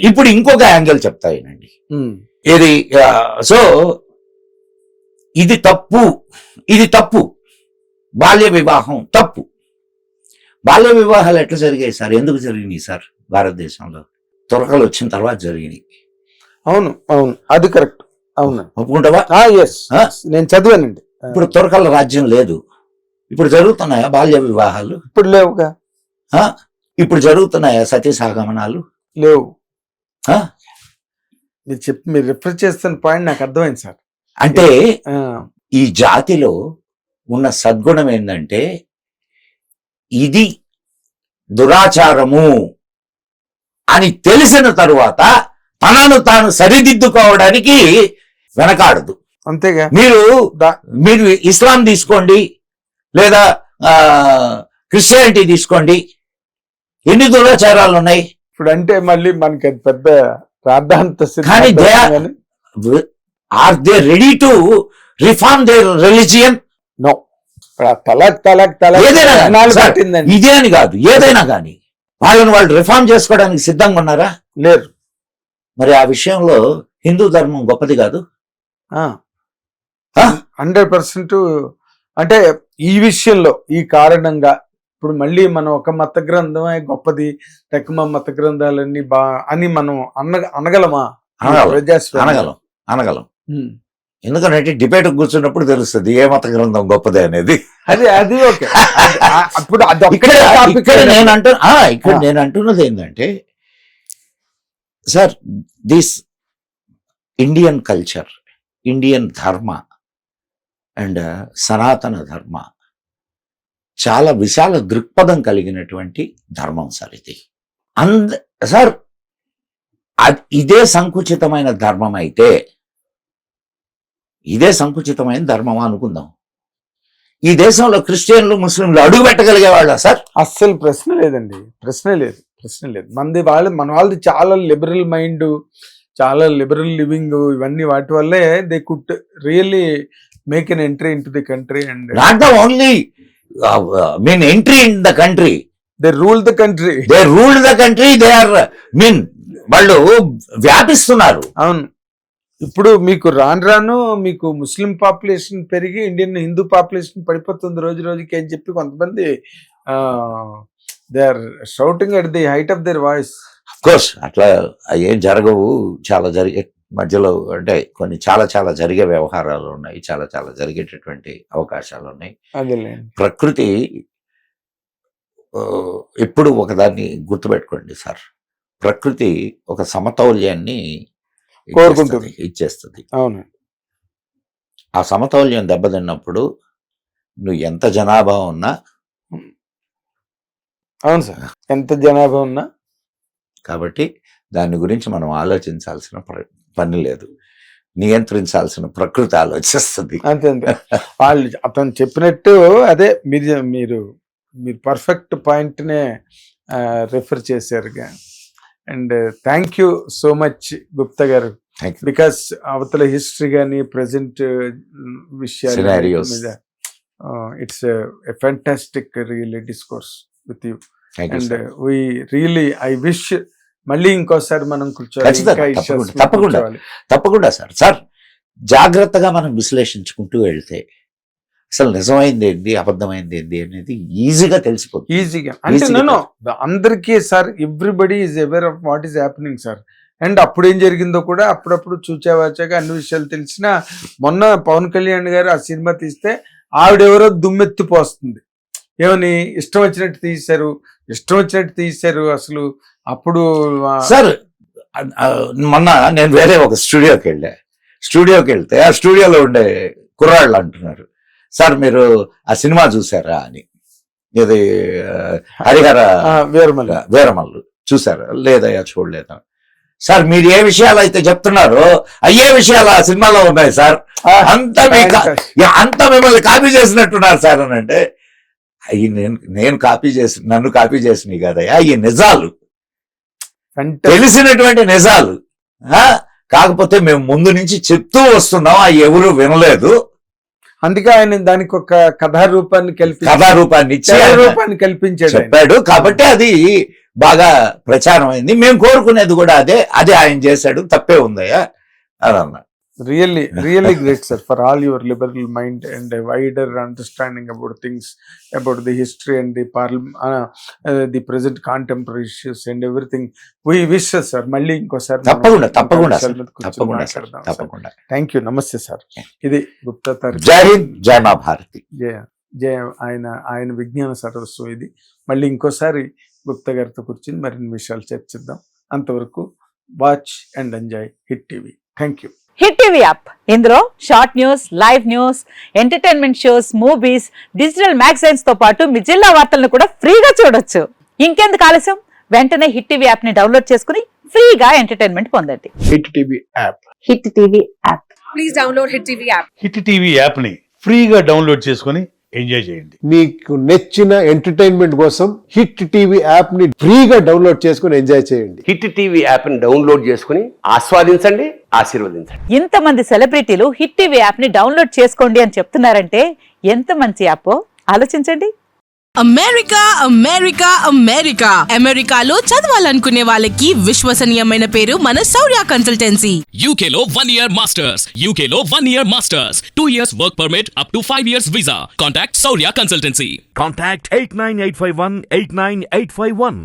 B: ఇప్పుడు ఇంకొక యాంగిల్ చెప్తానండి. ఇది సో ఇది తప్పు. బాల్య వివాహం తప్పు. బాల్య వివాహాలు ఎట్లా జరిగాయి సార్? ఎందుకు జరిగినాయి సార్? భారతదేశంలో తురకలు వచ్చిన తర్వాత జరిగినాయి.
A: అవును, అది కరెక్ట్. అవును,
B: ఒప్పుకుంటావా?
A: నేను చదివానండి.
B: ఇప్పుడు తురకల రాజ్యం లేదు. ఇప్పుడు జరుగుతున్నాయా బాల్య వివాహాలు?
A: ఇప్పుడు లేవుగా.
B: ఇప్పుడు జరుగుతున్నాయా సతీ సాగమనాలు?
A: లేవు. మీరు రిఫర్ చేస్తున్న పాయింట్ నాకు అర్థమైంది సార్.
B: అంటే ఈ జాతిలో ఉన్న సద్గుణం ఏంటంటే ఇది దురాచారము అని తెలిసిన తరువాత తనను తాను సరిదిద్దుకోవడానికి వెనకాడదు.
A: అంతేగా.
B: మీరు ఇస్లాం తీసుకోండి, లేదా క్రిస్టియానిటీ తీసుకోండి, ఎన్ని దురాచారాలు ఉన్నాయి.
A: ఇప్పుడు అంటే మళ్ళీ మనకి పెద్ద ప్రార్థాంత.
B: కానీ are they ready to reform their religion?
A: No.
B: ఇదే అని కాదు, ఏదైనా కానీ వాళ్ళు రిఫార్మ్ చేసుకోవడానికి సిద్ధంగా ఉన్నారా?
A: లేరు.
B: మరి ఆ విషయంలో హిందూ ధర్మం గొప్పది కాదు?
A: 100%. అంటే ఈ విషయంలో ఈ కారణంగా ఇప్పుడు మళ్ళీ మనం ఒక మత గ్రంథమే గొప్పది, తక్కువ మత గ్రంథాలన్నీ అని మనం అనగలమా?
B: అనగలం. ఎందుకంటే డిబేట్ కూర్చున్నప్పుడు తెలుస్తుంది ఏ మత గ్రంథం గొప్పది అనేది.
A: అది ఓకే. ఇప్పుడు
B: ఇక్కడ నేను అంటున్నది ఏంటంటే sir, this Indian culture, Indian ధర్మ అండ్ సనాతన ధర్మ చాలా విశాల దృక్పథం కలిగినటువంటి ధర్మం సార్ ఇది. సార్ ఇదే సంకుచితమైన ధర్మం అయితే, ఇదే సంకుచితమైన ధర్మం అనుకుందాం, ఈ దేశంలో క్రిస్టియన్లు ముస్లింలు అడుగు పెట్టగలిగే వాళ్ళ సార్?
A: అస్సలు ప్రశ్న లేదండి. ప్రశ్న లేదు. మన వాళ్ళది చాలా లిబరల్ మైండ్, చాలా లిబరల్ లివింగ్, ఇవన్నీ వాటి వల్లే they could really make an entry into the country. And
B: not the only entry in the country,
A: they rule the country.
B: They are వాళ్ళు వ్యాపిస్తున్నారు.
A: అవును. ఇప్పుడు మీకు రాను మీకు ముస్లిం పాపులేషన్ పెరిగి హిందూ పాపులేషన్ పడిపోతుంది రోజు రోజుకి అని చెప్పి కొంతమంది they are shouting at the height of their voice.
B: Of course అట్లా ఏం జరగవు. చాలా జరిగే మధ్యలో అంటే కొన్ని చాలా జరిగే వ్యవహారాలు ఉన్నాయి, చాలా జరిగేటటువంటి అవకాశాలు ఉన్నాయి. ప్రకృతి ఎప్పుడు ఒకదాన్ని గుర్తుపెట్టుకోండి సార్, ప్రకృతి ఒక సమతౌల్యాన్ని
A: కోరుకుంటుంది,
B: ఇచ్చేస్తుంది.
A: అవును.
B: ఆ సమతౌల్యం దెబ్బతిన్నప్పుడు నువ్వు ఎంత జనాభా ఉన్నా,
A: అవును సార్, ఎంత జనాభా ఉన్నా.
B: కాబట్టి దాని గురించి మనం ఆలోచించాల్సిన పని లేదు, నియంత్రించాల్సిన ప్రకృతి ఆలోచిస్తుంది.
A: అంతే అంతే. వాళ్ళు అతను చెప్పినట్టు అదే మీరు పర్ఫెక్ట్ పాయింట్నే రెఫర్ చేశారుగా. And thank you so much Gupta garu, because అవతల హిస్టరీ కానీ ప్రజెంట్ విషయాలు మీద it's a fantastic really discourse with you. And we really I wish మళ్ళీ ఇంకోసారి మనం కూర్చోవాలి.
B: తప్పకుండా సార్ జాగ్రత్తగా మనం విశ్లేషించుకుంటూ వెళ్తే అసలు నిజమైంది ఏంటి, అబద్ధమైంది ఏంటి అనేది ఈజీగా తెలిసిపోతుంది.
A: ఈజీగా అంటే అందరికీ sir, everybody is aware of what is happening sir. And అప్పుడు ఏం జరిగిందో కూడా అప్పుడప్పుడు చూచావాచాక అన్ని విషయాలు తెలిసిన. మొన్న పవన్ కళ్యాణ్ గారు ఆ సినిమా తీస్తే ఆవిడెవరో దుమ్మెత్తిపోస్తుంది, ఏమని ఇష్టం వచ్చినట్టు తీశారు అసలు. అప్పుడు
B: సార్ మొన్న నేను వేరే ఒక స్టూడియోకి వెళ్తే ఆ స్టూడియోలో ఉండే కుర్రాళ్ళు అంటున్నారు, సార్ మీరు ఆ సినిమా చూసారా అని. ఇది హరిహర వీరమల్లు చూసారా? లేదయ్యా చూడలేదా. సార్ మీరు ఏ విషయాలు అయితే చెప్తున్నారో అయ్యే విషయాలు ఆ సినిమాలో ఉన్నాయి సార్, అంతా మిమ్మల్ని కాపీ చేసినట్టున్నారు సార్ అని. అంటే అవి నన్ను కాపీ చేసినవి కదయ్యా, అవి నిజాలు, తెలిసినటువంటి నిజాలు. కాకపోతే మేము ముందు నుంచి చెప్తూ వస్తున్నాం, అవి ఎవరు వినలేదు.
A: అందుకే ఆయన దానికి ఒక కథారూపాన్ని కల్పించాడు,
B: చెప్పాడు. కాబట్టి అది బాగా ప్రచారం అయింది. మేము కోరుకునేది కూడా అదే ఆయన చేశాడు, తప్పే ఉందయ్యా అని అన్నా.
A: Really great, sir, for all your liberal mind and a wider understanding about things, about the history and the present contemporary issues and everything. We wish, sir, మళ్ళీ ఇంకోసారి
B: తప్పకుండా.
A: Thank you. నమస్తే సార్. ఇది గుప్తా తారక్.
B: జై హింద్, జై మా భారతి.
A: జయ ఆయన విజ్ఞాన సరస్సు ఇది. మళ్ళీ ఇంకోసారి గుప్తా గారితో కూర్చొని మరిన్ని విషయాలు చర్చిద్దాం. అంతవరకు watch and enjoy hit TV. Thank you.
C: Hit TV app, ఇందులో short news, live news, entertainment shows, movies, digital magazines తో పాటు మీ జిల్లా వార్తలను కూడా ఫ్రీగా చూడొచ్చు. ఇంకెందుకు ఆలస్యం, వెంటనే హిట్ టీవీ యాప్ ని డౌన్లోడ్ చేసుకుని ఫ్రీగా ఎంటర్టైన్మెంట్ పొందండి.
A: Hit TV app.
C: Hit TV app.
D: Please download hit TV app.
E: Hit TV app ని ఫ్రీగా డౌన్లోడ్ చేసుకుని ఎంజాయ్ చేయండి.
F: మీకు నచ్చిన ఎంటర్టైన్మెంట్ కోసం హిట్ టీవీ యాప్ ని ఫ్రీగా డౌన్లోడ్ చేసుకుని ఎంజాయ్ చేయండి.
G: హిట్ టీవీ యాప్ ని డౌన్లోడ్ చేసుకుని ఆస్వాదించండి, ఆశీర్వదించండి.
C: ఇంతమంది సెలబ్రిటీలు హిట్ టీవీ యాప్ ని డౌన్లోడ్ చేసుకోండి అని చెప్తున్నారంటే ఎంత మంచి యాప్ ఆలోచించండి.
H: అమెరికాలో చదవాలనుకునే వాళ్ళకి విశ్వసనీయమైన పేరు మన శౌర్య కన్సల్టెన్సీ.
I: UK లో 1 year masters, UK లో 1 year masters, 2 years work permit up to 5 years visa. Contact Saurya Consultancy.
J: Contact 89851 89851.